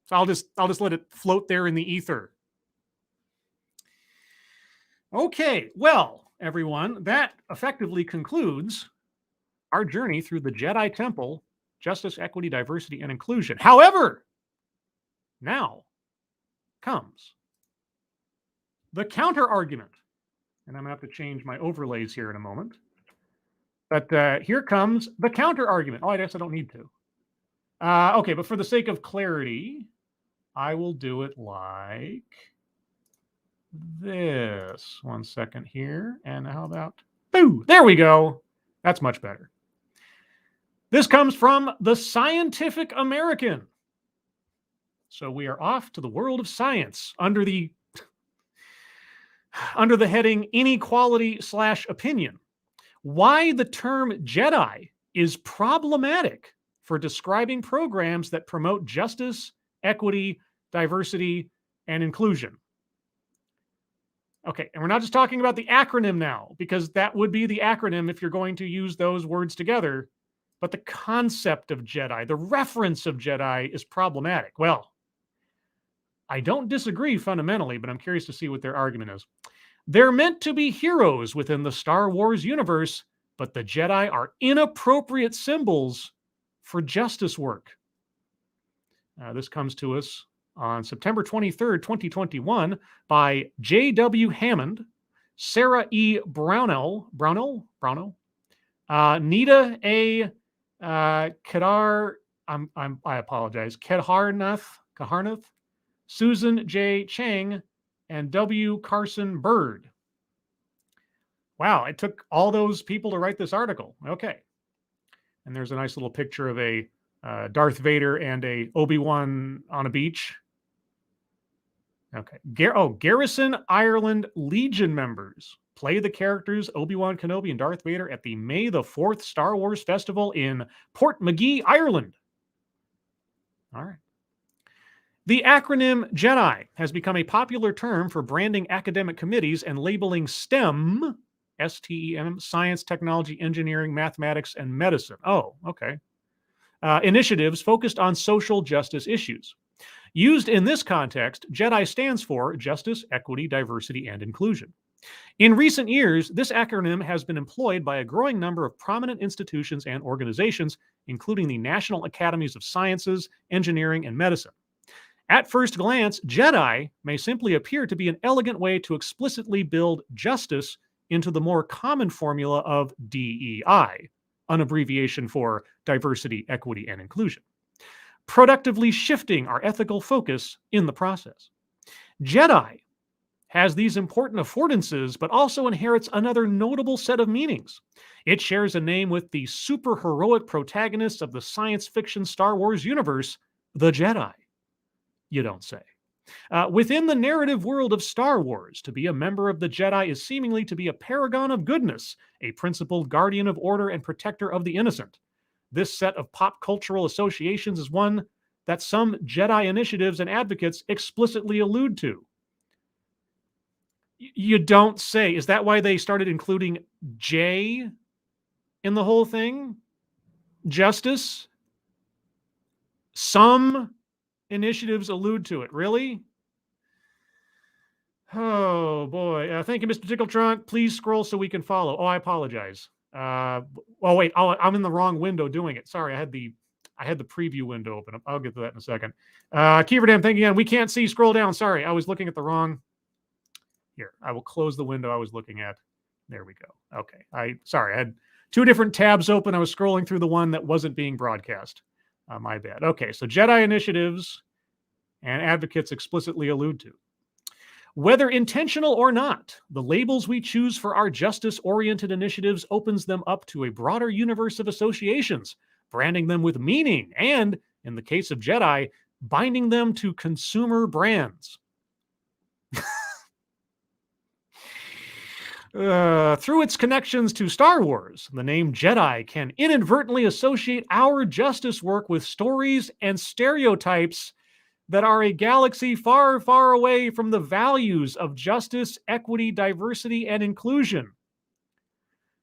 So I'll just let it float there in the ether. Okay, well, everyone, that effectively concludes our journey through the Jedi Temple, Justice, Equity, Diversity, and Inclusion. However, now comes the counter argument. And I'm going to have to change my overlays here in a moment. But here comes the counter argument. Oh, I guess I don't need to. Okay, but for the sake of clarity, I will do it like this. 1 second here. And how about, boo, there we go. That's much better. This comes from the Scientific American. So we are off to the world of science under the heading inequality/opinion. Why the term JEDI is problematic for describing programs that promote justice, equity, diversity, and inclusion. Okay, and we're not just talking about the acronym now, because that would be the acronym if you're going to use those words together, but the concept of JEDI, the reference of JEDI is problematic. Well, I don't disagree fundamentally, but I'm curious to see what their argument is. They're meant to be heroes within the Star Wars universe, but the Jedi are inappropriate symbols for justice work. This comes to us on September 23rd, 2021 by J.W. Hammond, Sarah E. Brownell, Nita A. Kedar, I apologize, Kaharnath, Susan J. Chang, and W. Carson Bird. Wow, it took all those people to write this article. Okay. And there's a nice little picture of a Darth Vader and a Obi-Wan on a beach. Okay. Garrison Ireland Legion members play the characters Obi-Wan Kenobi and Darth Vader at the May the 4th Star Wars Festival in Portmagee, Ireland. All right. The acronym JEDI has become a popular term for branding academic committees and labeling STEM, S-T-E-M, science, technology, engineering, mathematics, and medicine. Oh, okay. Initiatives focused on social justice issues. Used in this context, JEDI stands for Justice, Equity, Diversity, and Inclusion. In recent years, this acronym has been employed by a growing number of prominent institutions and organizations, including the National Academies of Sciences, Engineering, and Medicine. At first glance, JEDI may simply appear to be an elegant way to explicitly build justice into the more common formula of DEI, an abbreviation for diversity, equity, and inclusion, productively shifting our ethical focus in the process. JEDI has these important affordances, but also inherits another notable set of meanings. It shares a name with the superheroic protagonists of the science fiction Star Wars universe, the Jedi. You don't say. Within the narrative world of Star Wars, to be a member of the Jedi is seemingly to be a paragon of goodness, a principled guardian of order and protector of the innocent. This set of pop cultural associations is one that some Jedi initiatives and advocates explicitly allude to. You don't say. Is that why they started including J in the whole thing? Justice? Some initiatives allude to it. Really? Oh, boy. Thank you, Mr. Tickletrunk. Please scroll so we can follow. Oh, I apologize. Wait. I'm in the wrong window doing it. Sorry, I had the preview window open. I'll get to that in a second. Keeverdam, thank you again. We can't see. Scroll down. Sorry, I was looking at the wrong... Here, I will close the window I was looking at. There we go. Okay. I had two different tabs open. I was scrolling through the one that wasn't being broadcast. My bad. Okay, so Jedi initiatives and advocates explicitly allude to. Whether intentional or not, the labels we choose for our justice-oriented initiatives opens them up to a broader universe of associations, branding them with meaning and, in the case of Jedi, binding them to consumer brands. Through its connections to Star Wars, the name Jedi can inadvertently associate our justice work with stories and stereotypes that are a galaxy far, far away from the values of justice, equity, diversity, and inclusion.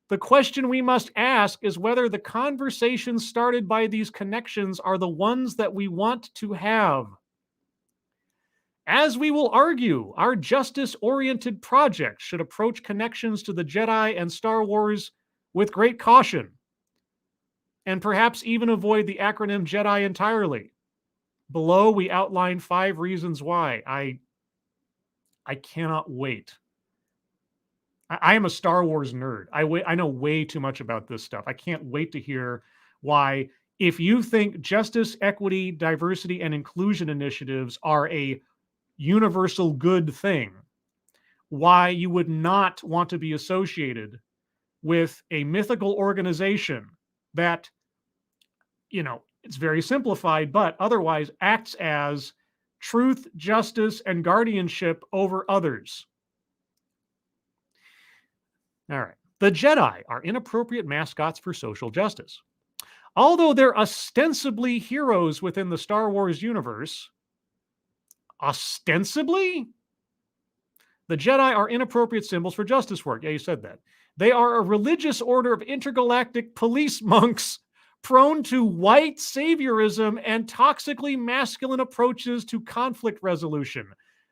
The question we must ask is whether the conversations started by these connections are the ones that we want to have. As we will argue, our justice-oriented project should approach connections to the Jedi and Star Wars with great caution, and perhaps even avoid the acronym JEDI entirely. Below, we outline 5 reasons why. I cannot wait. I am a Star Wars nerd. I know way too much about this stuff. I can't wait to hear why, if you think justice, equity, diversity, and inclusion initiatives are a universal good thing, why you would not want to be associated with a mythical organization that, it's very simplified, but otherwise acts as truth, justice, and guardianship over others. All right. The Jedi are inappropriate mascots for social justice. Although they're ostensibly heroes within the Star Wars universe, ostensibly, the Jedi are inappropriate symbols for justice work. Yeah, you said that. They are a religious order of intergalactic police monks prone to white saviorism and toxically masculine approaches to conflict resolution,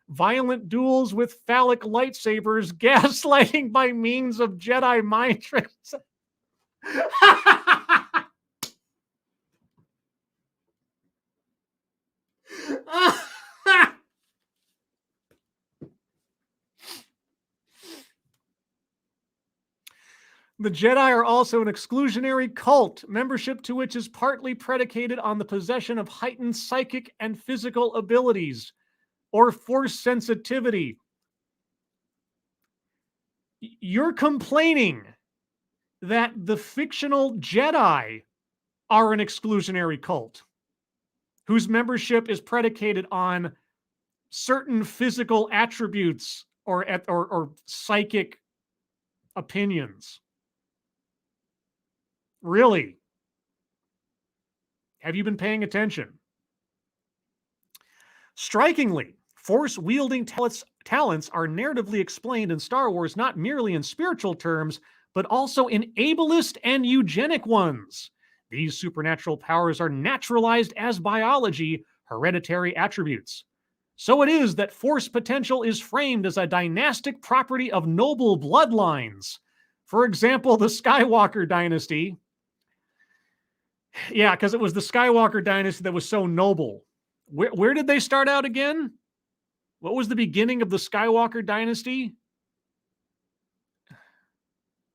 violent duels with phallic lightsabers, gaslighting by means of Jedi mind tricks. The Jedi are also an exclusionary cult, membership to which is partly predicated on the possession of heightened psychic and physical abilities or force sensitivity. You're complaining that the fictional Jedi are an exclusionary cult whose membership is predicated on certain physical attributes or psychic opinions. Really? Have you been paying attention? Strikingly, force-wielding talents are narratively explained in Star Wars not merely in spiritual terms, but also in ableist and eugenic ones. These supernatural powers are naturalized as biology, hereditary attributes. So it is that force potential is framed as a dynastic property of noble bloodlines. For example, the Skywalker dynasty. Yeah, because it was the Skywalker dynasty that was so noble. Where did they start out again? What was the beginning of the Skywalker dynasty?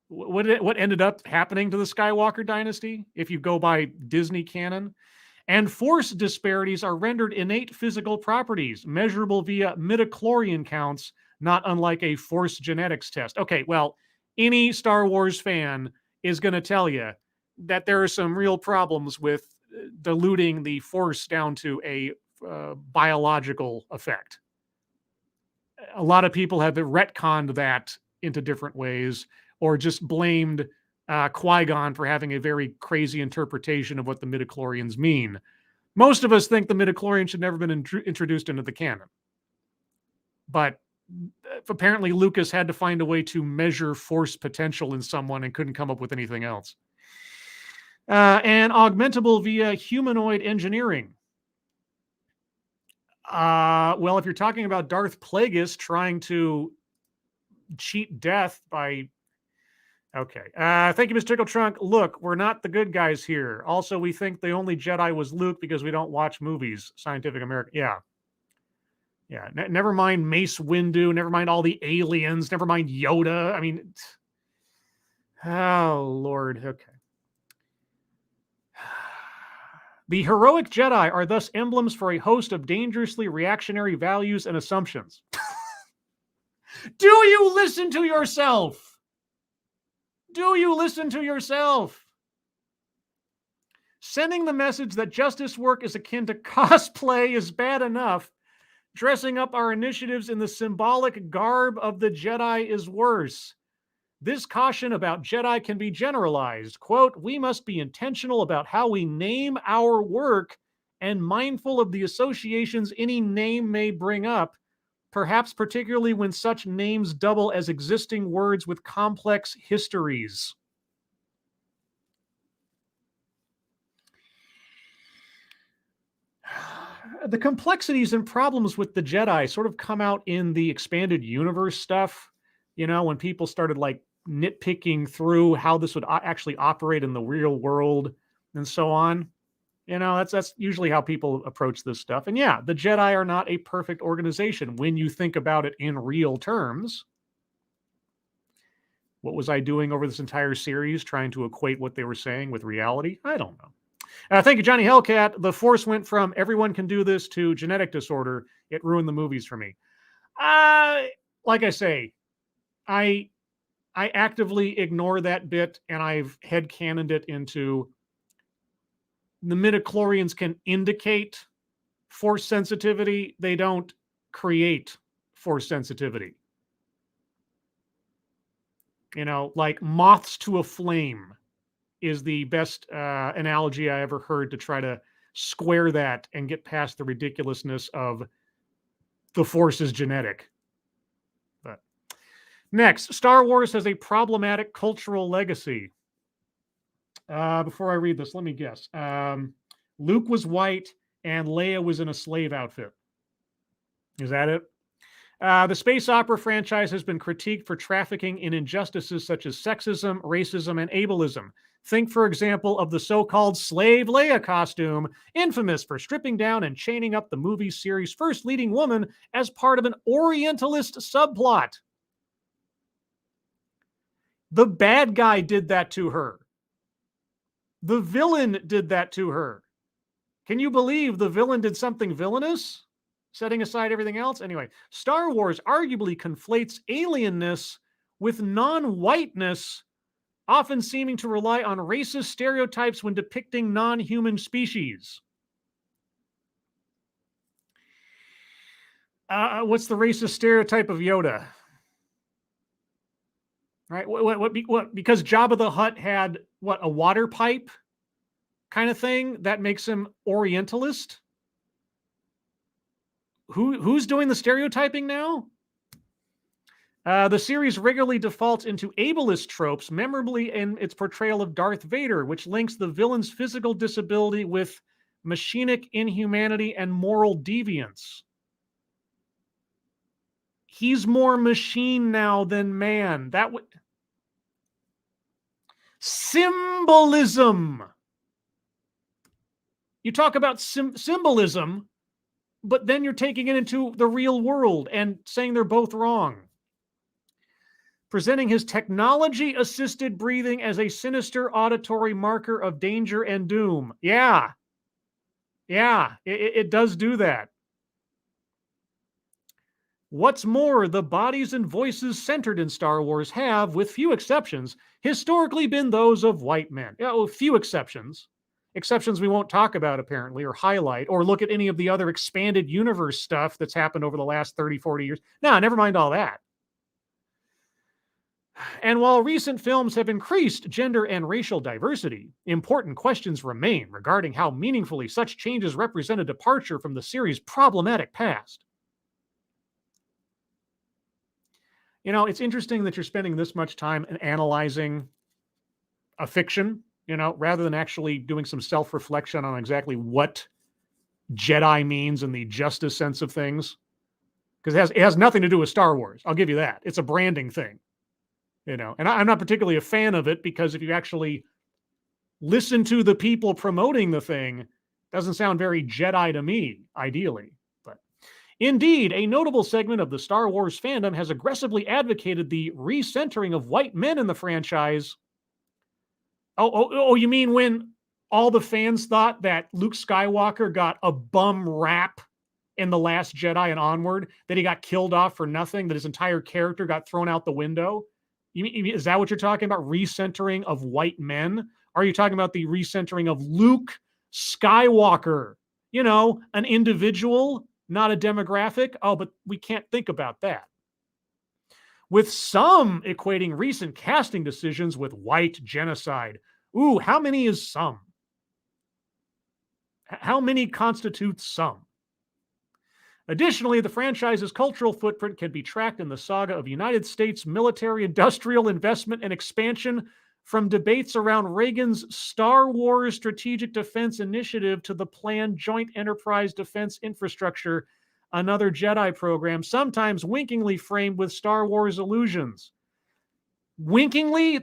What ended up happening to the Skywalker dynasty, if you go by Disney canon? And force disparities are rendered innate physical properties, measurable via midichlorian counts, not unlike a force genetics test. Okay, well, any Star Wars fan is going to tell you that there are some real problems with diluting the force down to a biological effect. a lot of people have retconned that into different ways, or just blamed Qui-Gon for having a very crazy interpretation of what the midichlorians mean. Most of us think the midichlorians should never been introduced into the canon. But apparently Lucas had to find a way to measure force potential in someone and couldn't come up with anything else. And augmentable via humanoid engineering. Well, if you're talking about Darth Plagueis trying to cheat death by... Okay. Thank you, Mr. Tickle Trunk. Look, we're not the good guys here. Also, we think the only Jedi was Luke because we don't watch movies. Scientific American. Yeah. Yeah. Never mind Mace Windu. Never mind all the aliens. Never mind Yoda. I mean... Oh, Lord. Okay. The heroic Jedi are thus emblems for a host of dangerously reactionary values and assumptions. Do you listen to yourself? Do you listen to yourself? Sending the message that justice work is akin to cosplay is bad enough. Dressing up our initiatives in the symbolic garb of the Jedi is worse. This caution about Jedi can be generalized. Quote, we must be intentional about how we name our work and mindful of the associations any name may bring up, perhaps particularly when such names double as existing words with complex histories. The complexities and problems with the Jedi sort of come out in the expanded universe stuff. You know, when people started like nitpicking through how this would actually operate in the real world and so on. You know, that's usually how people approach this stuff. And yeah, the Jedi are not a perfect organization when you think about it in real terms. What was I doing over this entire series trying to equate what they were saying with reality? I don't know. Thank you, Johnny Hellcat. The Force went from everyone can do this to genetic disorder. It ruined the movies for me. Like I say, I actively ignore that bit, and I've headcanoned it into the midichlorians can indicate force sensitivity. They don't create force sensitivity. You know, like moths to a flame is the best analogy I ever heard to try to square that and get past the ridiculousness of the force is genetic. But next, Star Wars has a problematic cultural legacy. Before I read this, let me guess. Luke was white and Leia was in a slave outfit. Is that it? The space opera franchise has been critiqued for trafficking in injustices such as sexism, racism, and ableism. Think, for example, of the so-called slave Leia costume, infamous for stripping down and chaining up the movie series' first leading woman as part of an Orientalist subplot. The bad guy did that to her. The villain did that to her. Can you believe the villain did something villainous? Setting aside everything else? Anyway, Star Wars arguably conflates alienness with non-whiteness, often seeming to rely on racist stereotypes when depicting non-human species. What's the racist stereotype of Yoda? Right? What? Because Jabba the Hutt had, what, a water pipe kind of thing? That makes him Orientalist? Who's doing the stereotyping now? The series regularly defaults into ableist tropes, memorably in its portrayal of Darth Vader, which links the villain's physical disability with machinic inhumanity and moral deviance. He's more machine now than man. That would... Symbolism. You talk about symbolism, but then you're taking it into the real world and saying they're both wrong. Presenting his technology-assisted breathing as a sinister auditory marker of danger and doom. Yeah. Yeah, it does do that. What's more, the bodies and voices centered in Star Wars have, with few exceptions, historically been those of white men. Few exceptions. Exceptions we won't talk about, apparently, or highlight, or look at any of the other expanded universe stuff that's happened over the last 30, 40 years. No, never mind all that. And while recent films have increased gender and racial diversity, important questions remain regarding how meaningfully such changes represent a departure from the series' problematic past. You know, it's interesting that you're spending this much time in analyzing a fiction, you know, rather than actually doing some self-reflection on exactly what Jedi means in the justice sense of things. Because it has nothing to do with Star Wars. I'll give you that. It's a branding thing. You know, and I'm not particularly a fan of it because if you actually listen to the people promoting the thing, it doesn't sound very Jedi to me, ideally. But indeed, a notable segment of the Star Wars fandom has aggressively advocated the recentering of white men in the franchise. Oh, you mean when all the fans thought that Luke Skywalker got a bum rap in The Last Jedi and onward, that he got killed off for nothing, that his entire character got thrown out the window? Is that what you're talking about? Recentering of white men? Or are you talking about the recentering of Luke Skywalker? You know, an individual, not a demographic? Oh, but we can't think about that. With some equating recent casting decisions with white genocide. Ooh, how many is some? How many constitutes some? Additionally, the franchise's cultural footprint can be tracked in the saga of United States military-industrial investment and expansion, from debates around Reagan's Star Wars Strategic Defense Initiative to the planned Joint Enterprise Defense Infrastructure, another Jedi program, sometimes winkingly framed with Star Wars allusions. Winkingly?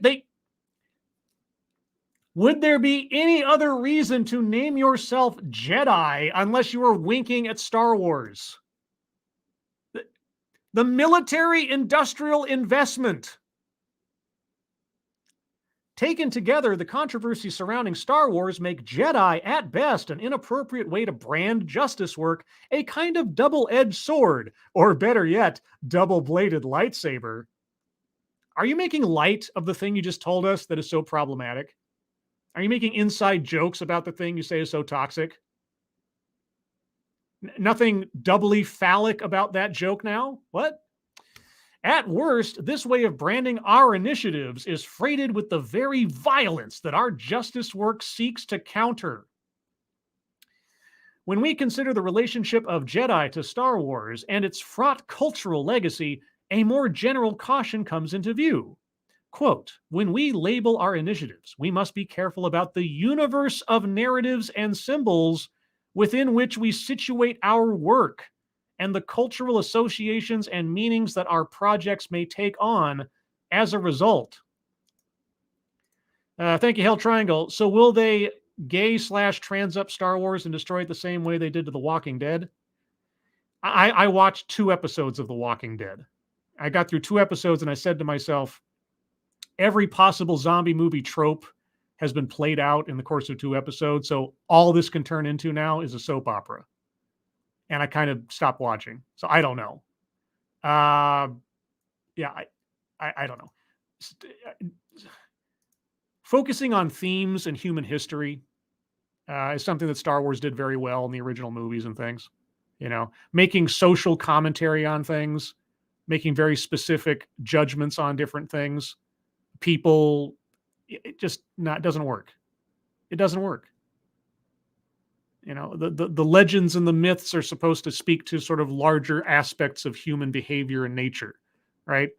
Would there be any other reason to name yourself Jedi unless you were winking at Star Wars? The military-industrial investment. Taken together, the controversy surrounding Star Wars make Jedi, at best, an inappropriate way to brand justice work, a kind of double-edged sword, or better yet, double-bladed lightsaber. Are you making light of the thing you just told us that is so problematic? Are you making inside jokes about the thing you say is so toxic? Nothing doubly phallic about that joke now? What? At worst, this way of branding our initiatives is freighted with the very violence that our justice work seeks to counter. When we consider the relationship of Jedi to Star Wars and its fraught cultural legacy, a more general caution comes into view. Quote, when we label our initiatives, we must be careful about the universe of narratives and symbols within which we situate our work and the cultural associations and meanings that our projects may take on as a result. Thank you, Hell Triangle. So will they gay/trans up Star Wars and destroy it the same way they did to The Walking Dead? I watched 2 episodes of The Walking Dead. I got through 2 episodes and I said to myself, every possible zombie movie trope has been played out in the course of 2 episodes. So all this can turn into now is a soap opera. And I kind of stopped watching. So I don't know. Yeah, I don't know. Focusing on themes and human history is something that Star Wars did very well in the original movies and things. You know, making social commentary on things, making very specific judgments on different things. People, it just doesn't work. It doesn't work. You know, the legends and the myths are supposed to speak to sort of larger aspects of human behavior and nature, right?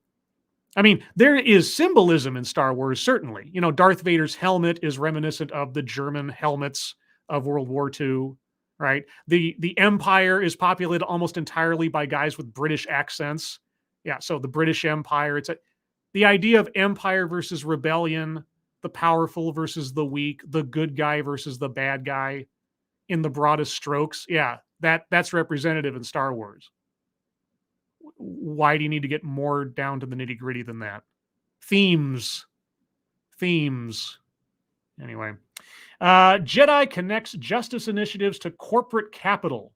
I mean, there is symbolism in Star Wars, certainly. You know, Darth Vader's helmet is reminiscent of the German helmets of World War II, right? The Empire is populated almost entirely by guys with British accents. Yeah, so the British Empire, the idea of empire versus rebellion, the powerful versus the weak, the good guy versus the bad guy in the broadest strokes. Yeah, that's representative in Star Wars. Why do you need to get more down to the nitty-gritty than that? Themes. Anyway. Jedi connects justice initiatives to corporate capital.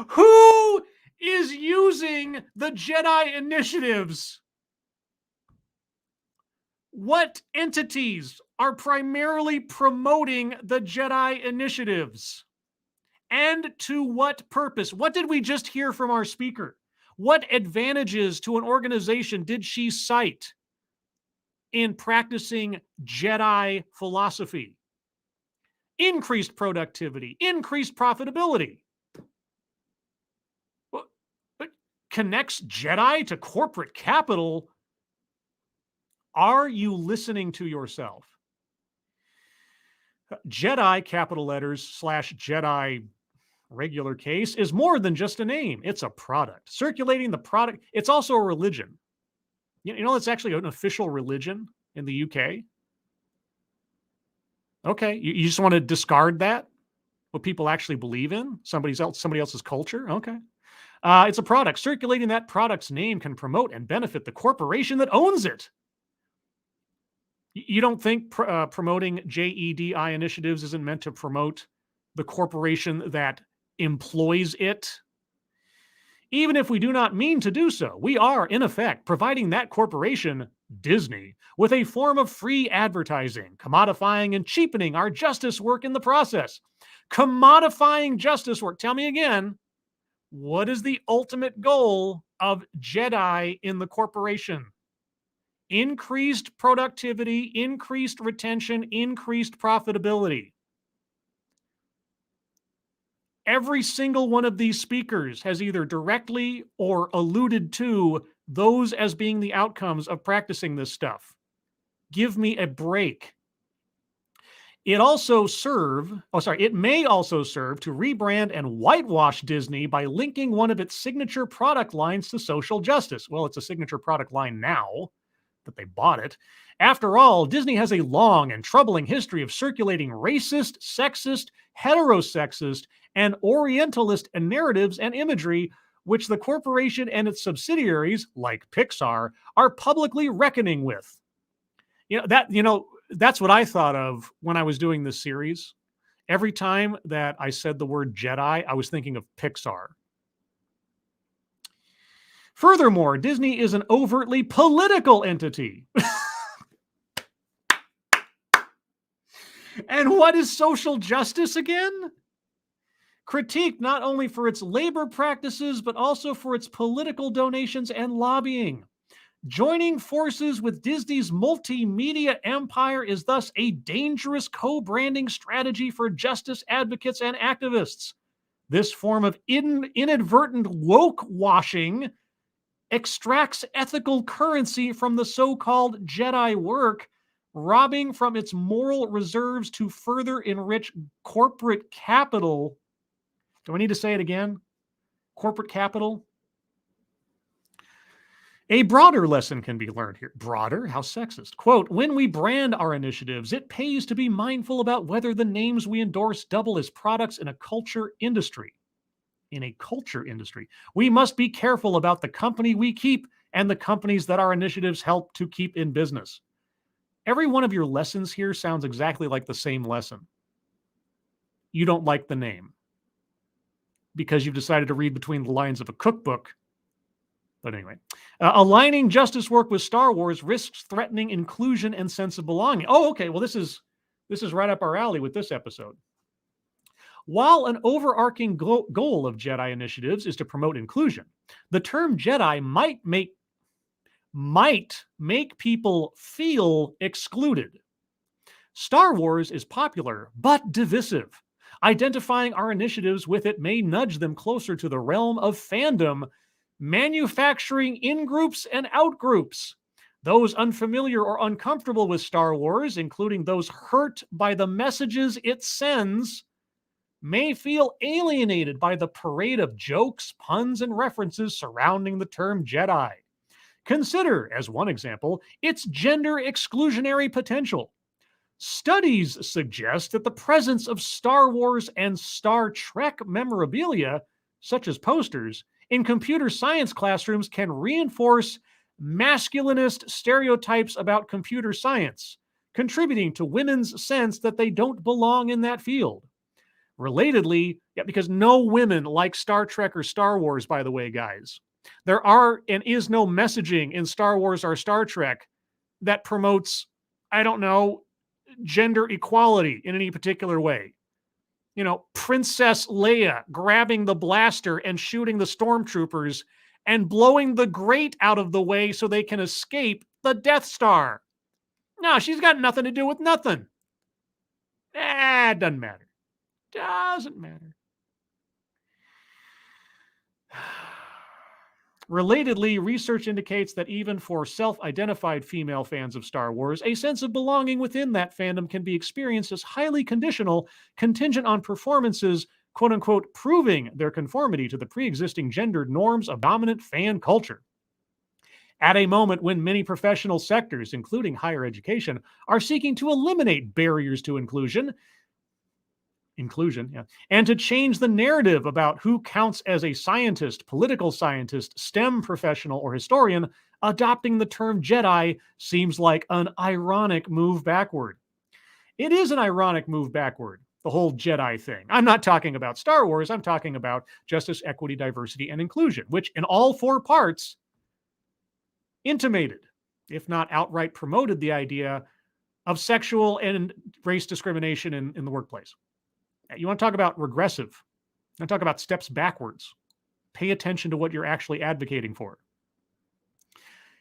Who is using the Jedi initiatives? What entities are primarily promoting the JEDI initiatives? And to what purpose? What did we just hear from our speaker? What advantages to an organization did she cite in practicing JEDI philosophy? Increased productivity, increased profitability. But connects JEDI to corporate capital. Are you listening to yourself? JEDI, capital letters, / JEDI regular case, is more than just a name. It's a product. Circulating the product. It's also a religion. You know, it's actually an official religion in the UK. Okay, you just want to discard that? What people actually believe in? Somebody else's culture? Okay. It's a product. Circulating that product's name can promote and benefit the corporation that owns it. You don't think promoting JEDI initiatives isn't meant to promote the corporation that employs it? Even if we do not mean to do so, we are, in effect, providing that corporation, Disney, with a form of free advertising, commodifying and cheapening our justice work in the process. Commodifying justice work. Tell me again, what is the ultimate goal of JEDI in the corporation? Increased productivity, increased retention, increased profitability. Every single one of these speakers has either directly or alluded to those as being the outcomes of practicing this stuff. Give me a break. It may also serve to rebrand and whitewash Disney by linking one of its signature product lines to social justice. Well, it's a signature product line now that they bought it. After all, Disney has a long and troubling history of circulating racist, sexist, heterosexist, and orientalist narratives and imagery, which the corporation and its subsidiaries, like Pixar, are publicly reckoning with. That's what I thought of when I was doing this series. Every time that I said the word JEDI, I was thinking of Pixar. Furthermore, Disney is an overtly political entity. And what is social justice again? Critiqued not only for its labor practices, but also for its political donations and lobbying. Joining forces with Disney's multimedia empire is thus a dangerous co-branding strategy for justice advocates and activists. This form of inadvertent woke washing extracts ethical currency from the so-called JEDI work, robbing from its moral reserves to further enrich corporate capital. Do I need to say it again? Corporate capital? A broader lesson can be learned here. Broader? How sexist. Quote, when we brand our initiatives, it pays to be mindful about whether the names we endorse double as products in a culture industry. In a culture industry, we must be careful about the company we keep and the companies that our initiatives help to keep in business. Every one of your lessons here sounds exactly like the same lesson. You don't like the name because you've decided to read between the lines of a cookbook. But anyway, aligning justice work with Star Wars risks threatening inclusion and sense of belonging. Oh, okay. Well, this is right up our alley with this episode. While an overarching goal of JEDI initiatives is to promote inclusion, the term JEDI might make people feel excluded. Star Wars is popular, but divisive. Identifying our initiatives with it may nudge them closer to the realm of fandom, manufacturing in-groups and out-groups. Those unfamiliar or uncomfortable with Star Wars, including those hurt by the messages it sends, may feel alienated by the parade of jokes, puns, and references surrounding the term JEDI. Consider, as one example, its gender exclusionary potential. Studies suggest that the presence of Star Wars and Star Trek memorabilia, such as posters, in computer science classrooms can reinforce masculinist stereotypes about computer science, contributing to women's sense that they don't belong in that field. Relatedly, because no women like Star Trek or Star Wars, by the way, guys. There are and is no messaging in Star Wars or Star Trek that promotes I don't know, gender equality in any particular way. You know, Princess Leia grabbing the blaster and shooting the stormtroopers and blowing the grate out of the way so they can escape the Death Star. No, she's got nothing to do with nothing. It doesn't matter. Doesn't matter. Relatedly, research indicates that even for self-identified female fans of Star Wars, a sense of belonging within that fandom can be experienced as highly conditional, contingent on performances, quote-unquote, proving their conformity to the pre-existing gendered norms of dominant fan culture. At a moment when many professional sectors, including higher education, are seeking to eliminate barriers to inclusion, and to change the narrative about who counts as a scientist, political scientist, STEM professional, or historian, adopting the term Jedi seems like an ironic move backward. It is an ironic move backward, the whole Jedi thing. I'm not talking about Star Wars, I'm talking about justice, equity, diversity, and inclusion, which in all four parts intimated, if not outright promoted, the idea of sexual and race discrimination in the workplace. You want to talk about regressive? You want to talk about steps backwards? Pay attention to what you're actually advocating for.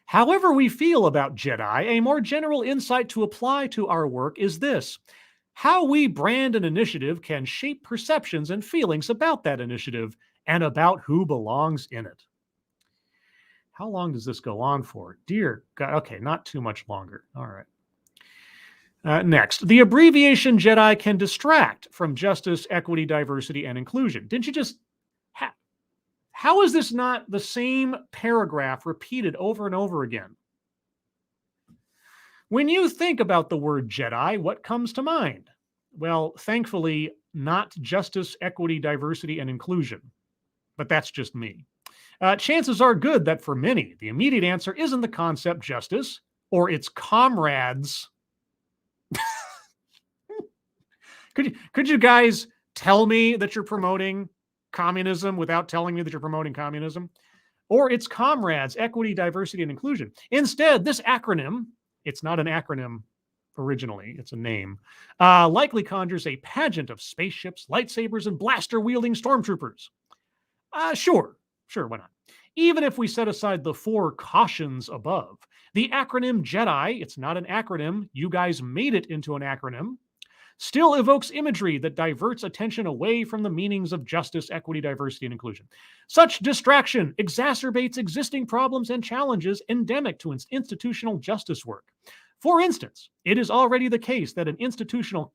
However we feel about Jedi, a more general insight to apply to our work is this: how we brand an initiative can shape perceptions and feelings about that initiative and about who belongs in it. How long does this go on for? Dear God, okay, not too much longer. All right. Next, the abbreviation JEDI can distract from justice, equity, diversity, and inclusion. Didn't you just... How is this not the same paragraph repeated over and over again? When you think about the word JEDI, what comes to mind? Well, thankfully, not justice, equity, diversity, and inclusion. But that's just me. Chances are good that for many, the immediate answer isn't the concept justice or its comrades. Could you guys tell me that you're promoting communism without telling me that you're promoting communism? Or its comrades, equity, diversity, and inclusion. Instead, this acronym, it's not an acronym originally, it's a name, likely conjures a pageant of spaceships, lightsabers, and blaster-wielding stormtroopers. Sure, why not? Even if we set aside the four cautions above, the acronym JEDI, it's not an acronym, you guys made it into an acronym, still evokes imagery that diverts attention away from the meanings of justice, equity, diversity, and inclusion. Such distraction exacerbates existing problems and challenges endemic to institutional justice work. For instance, it is already the case that in institutional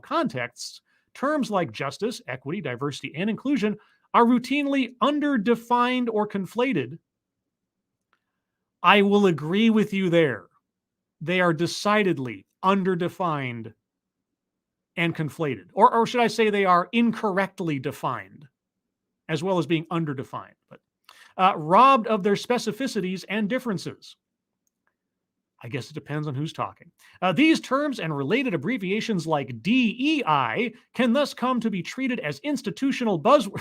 contexts, terms like justice, equity, diversity, and inclusion are routinely underdefined or conflated. I will agree with you there. They are decidedly underdefined and conflated. Or should I say they are incorrectly defined, as well as being underdefined, but robbed of their specificities and differences. I guess it depends on who's talking. These terms and related abbreviations like DEI can thus come to be treated as institutional buzzwords.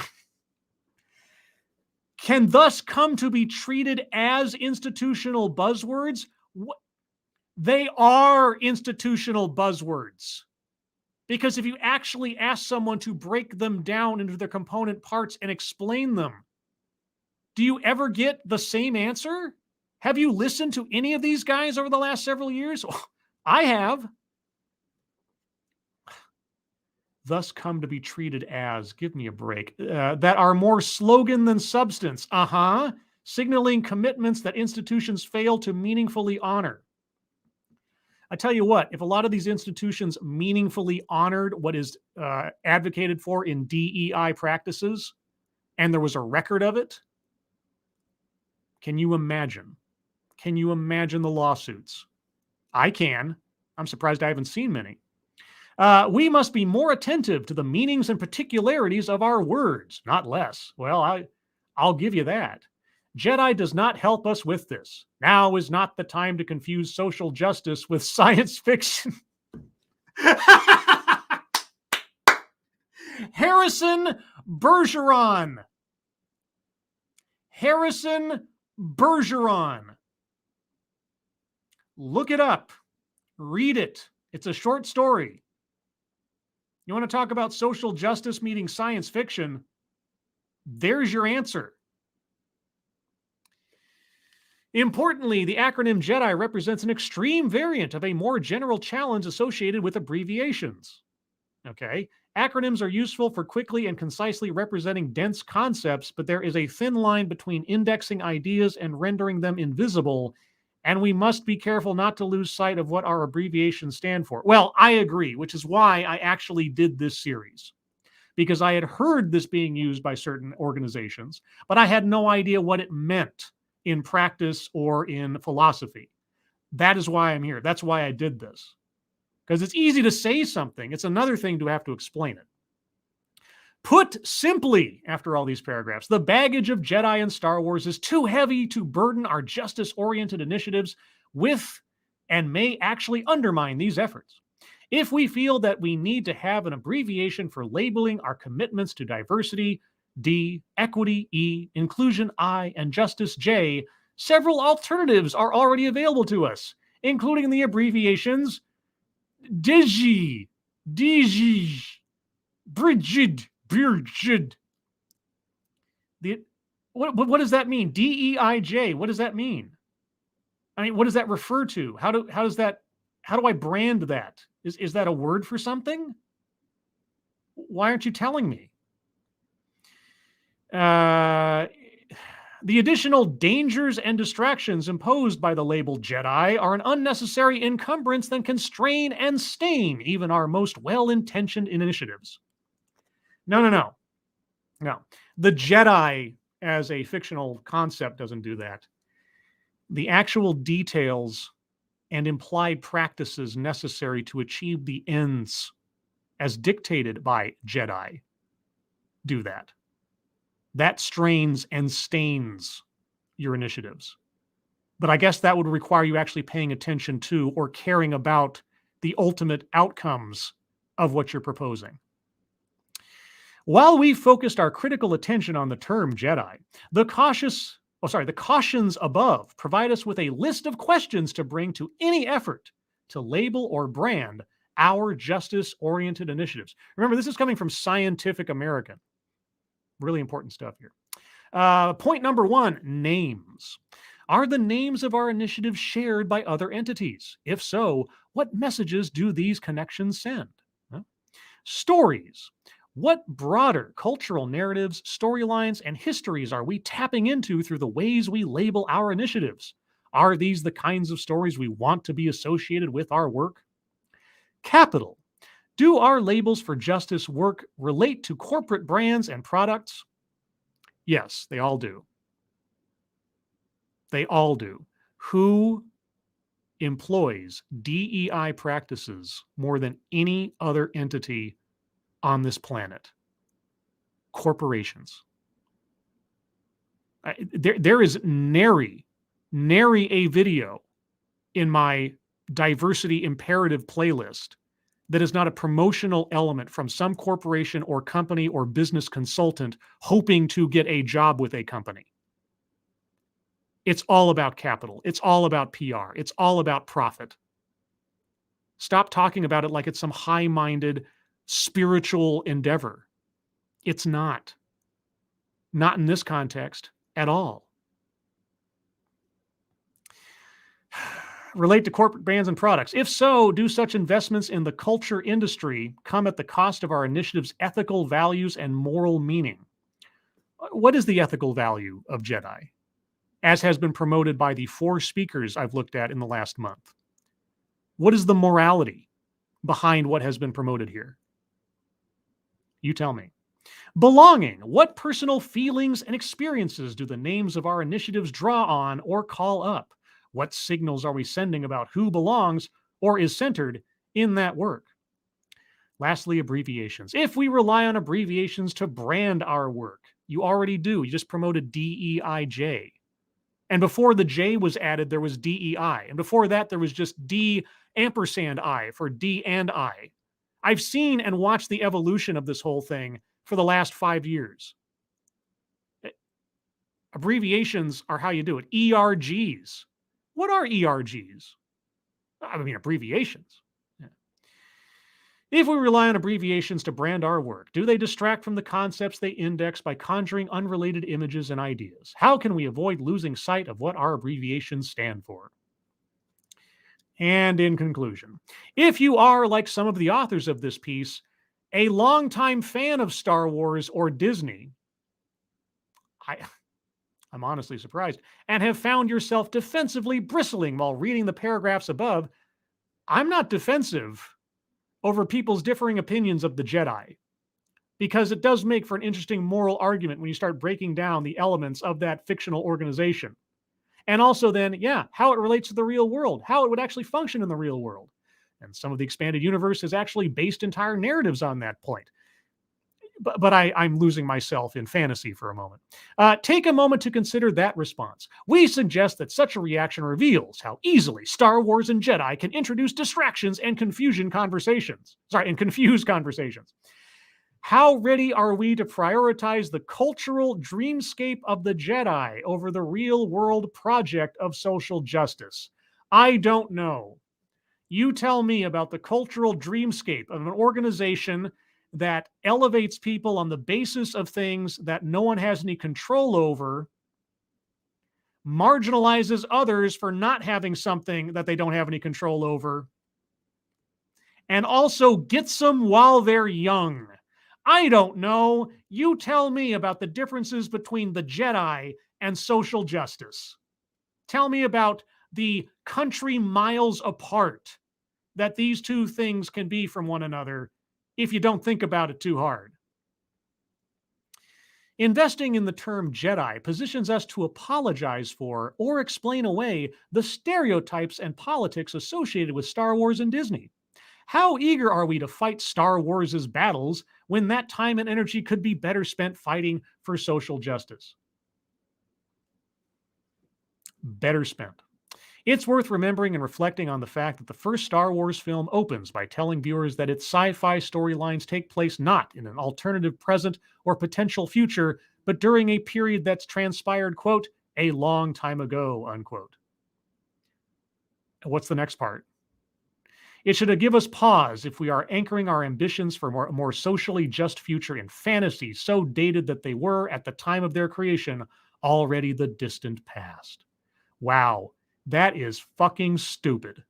They are institutional buzzwords. Because if you actually ask someone to break them down into their component parts and explain them, do you ever get the same answer? Have you listened to any of these guys over the last several years? I have. Thus come to be treated as, give me a break, that are more slogan than substance. Signaling commitments that institutions fail to meaningfully honor. I tell you what, if a lot of these institutions meaningfully honored what is advocated for in DEI practices, and there was a record of it, can you imagine? Can you imagine the lawsuits? I can. I'm surprised I haven't seen many. We must be more attentive to the meanings and particularities of our words, not less. Well, I'll give you that. JEDI does not help us with this. Now is not the time to confuse social justice with science fiction. Harrison Bergeron. Look it up. Read it. It's a short story. You want to talk about social justice meeting science fiction? There's your answer. Importantly, the acronym JEDI represents an extreme variant of a more general challenge associated with abbreviations. Okay? Acronyms are useful for quickly and concisely representing dense concepts, but there is a thin line between indexing ideas and rendering them invisible, and we must be careful not to lose sight of what our abbreviations stand for. Well, I agree, which is why I actually did this series, because I had heard this being used by certain organizations, but I had no idea what it meant in practice or in philosophy. That is why I'm here. That's why I did this. Because it's easy to say something. It's another thing to have to explain it. Put simply, after all these paragraphs, the baggage of Jedi and Star Wars is too heavy to burden our justice-oriented initiatives with and may actually undermine these efforts. If we feel that we need to have an abbreviation for labeling our commitments to diversity, D, equity, E, inclusion, I, and justice, J, several alternatives are already available to us, including the abbreviations Digi, Digi, Brigid, Birgid. What does that mean? DEIJ. What does that mean? I mean, what does that refer to? How do I brand that? Is that a word for something? Why aren't you telling me? The additional dangers and distractions imposed by the label Jedi are an unnecessary encumbrance that can strain and stain even our most well-intentioned initiatives. No. The Jedi as a fictional concept doesn't do that. The actual details and implied practices necessary to achieve the ends as dictated by Jedi do that. That strains and stains your initiatives. But I guess that would require you actually paying attention to or caring about the ultimate outcomes of what you're proposing. While we focused our critical attention on the term Jedi, the cautions above provide us with a list of questions to bring to any effort to label or brand our justice-oriented initiatives. Remember, this is coming from Scientific American. Really important stuff here. Point number 1, names. Are the names of our initiatives shared by other entities? If so, what messages do these connections send? Stories. What broader cultural narratives, storylines, and histories are we tapping into through the ways we label our initiatives? Are these the kinds of stories we want to be associated with our work? Capital. Do our labels for justice work relate to corporate brands and products? Yes, they all do. They all do. Who employs DEI practices more than any other entity on this planet? Corporations. There is nary a video in my diversity imperative playlist that is not a promotional element from some corporation or company or business consultant hoping to get a job with a company. It's all about capital. It's all about PR. It's all about profit. Stop talking about it like it's some high-minded spiritual endeavor. It's not. Not in this context at all. Relate to corporate brands and products? If so, do such investments in the culture industry come at the cost of our initiative's ethical values and moral meaning? What is the ethical value of Jedi, as has been promoted by the 4 speakers I've looked at in the last month? What is the morality behind what has been promoted here? You tell me. Belonging. What personal feelings and experiences do the names of our initiatives draw on or call up? What signals are we sending about who belongs or is centered in that work? Lastly, abbreviations. If we rely on abbreviations to brand our work, you already do. You just promoted DEIJ. And before the J was added, there was DEI. And before that, there was just D ampersand I for D and I. I've seen and watched the evolution of this whole thing for the last 5 years. Abbreviations are how you do it. ERGs. What are ERGs? I mean, abbreviations. Yeah. If we rely on abbreviations to brand our work, do they distract from the concepts they index by conjuring unrelated images and ideas? How can we avoid losing sight of what our abbreviations stand for? And in conclusion, if you are, like some of the authors of this piece, a longtime fan of Star Wars or Disney, I'm honestly surprised, and have found yourself defensively bristling while reading the paragraphs above, I'm not defensive over people's differing opinions of the Jedi, because it does make for an interesting moral argument when you start breaking down the elements of that fictional organization. And also then, yeah, how it relates to the real world, how it would actually function in the real world. And some of the expanded universe has actually based entire narratives on that point. But I'm losing myself in fantasy for a moment. Take a moment to consider that response. We suggest that such a reaction reveals how easily Star Wars and Jedi can introduce distractions and confuse conversations. How ready are we to prioritize the cultural dreamscape of the Jedi over the real-world project of social justice? I don't know. You tell me about the cultural dreamscape of an organization that elevates people on the basis of things that no one has any control over, marginalizes others for not having something that they don't have any control over, and also gets them while they're young. I don't know. You tell me about the differences between the Jedi and social justice. Tell me about the country miles apart that these two things can be from one another if you don't think about it too hard. Investing in the term Jedi positions us to apologize for or explain away the stereotypes and politics associated with Star Wars and Disney. How eager are we to fight Star Wars' battles when that time and energy could be better spent fighting for social justice? Better spent. It's worth remembering and reflecting on the fact that the first Star Wars film opens by telling viewers that its sci-fi storylines take place not in an alternative present or potential future, but during a period that's transpired, quote, a long time ago, unquote. And what's the next part? It should give us pause if we are anchoring our ambitions for a more socially just future in fantasies so dated that they were, at the time of their creation, already the distant past. Wow. That is fucking stupid.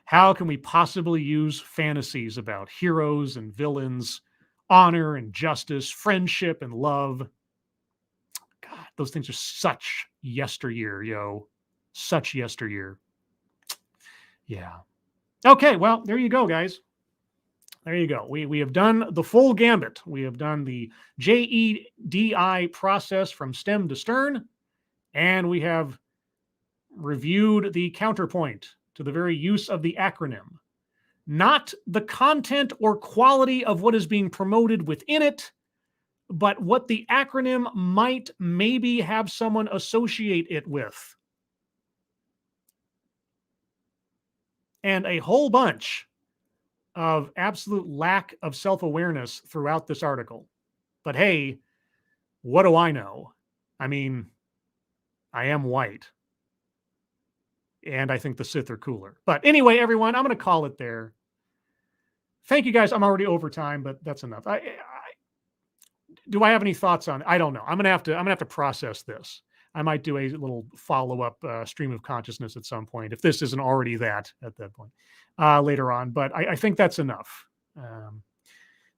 How can we possibly use fantasies about heroes and villains, honor and justice, friendship and love? God, those things are such yesteryear, yo. Such yesteryear. Yeah. Okay, well, there you go, guys. There you go. We have done the full gambit. We have done the JEDI process from stem to stern. And we have reviewed the counterpoint to the very use of the acronym. Not the content or quality of what is being promoted within it, but what the acronym might maybe have someone associate it with. And a whole bunch of absolute lack of self-awareness throughout this article. But hey, what do I know? I mean, I am white. And I think the Sith are cooler. But anyway, everyone, I'm going to call it there. Thank you, guys. I'm already over time, but that's enough. Do I have any thoughts on it? I don't know. I'm gonna have to process this. I might do a little follow-up stream of consciousness at some point, if this isn't already that at that point later on. But I think that's enough.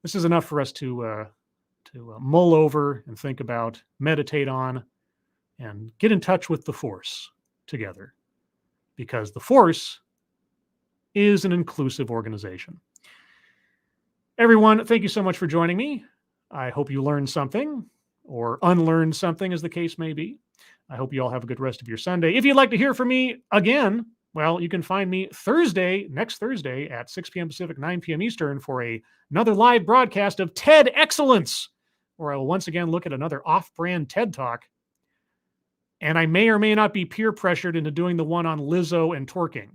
This is enough for us to mull over and think about, meditate on, and get in touch with the Force together. Because the Force is an inclusive organization. Everyone, thank you so much for joining me. I hope you learned something, or unlearned something, as the case may be. I hope you all have a good rest of your Sunday. If you'd like to hear from me again, well, you can find me next Thursday at 6 p.m. Pacific, 9 p.m. Eastern for another live broadcast of TED Excellence, where I will once again look at another off-brand TED Talk. And I may or may not be peer pressured into doing the one on Lizzo and twerking.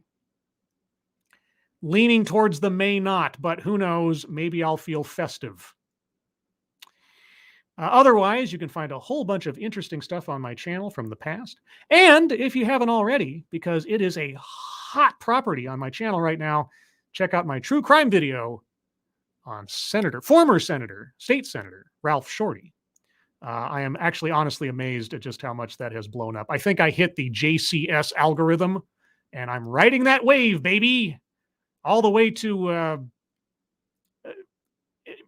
Leaning towards the may not, but who knows, maybe I'll feel festive. Otherwise, you can find a whole bunch of interesting stuff on my channel from the past. And if you haven't already, because it is a hot property on my channel right now, check out my true crime video on former state senator, Ralph Shorty. I am actually honestly amazed at just how much that has blown up. I think I hit the JCS algorithm, and I'm riding that wave, baby, all the way to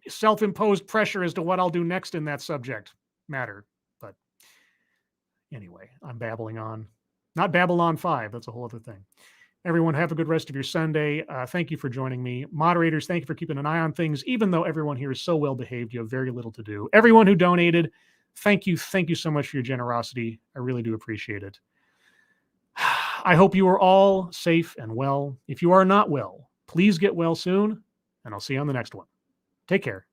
self-imposed pressure as to what I'll do next in that subject matter. But anyway, I'm babbling on. Not Babylon 5, that's a whole other thing. Everyone, have a good rest of your Sunday. Thank you for joining me. Moderators, thank you for keeping an eye on things. Even though everyone here is so well behaved, you have very little to do. Everyone who donated, thank you. Thank you so much for your generosity. I really do appreciate it. I hope you are all safe and well. If you are not well, please get well soon, and I'll see you on the next one. Take care.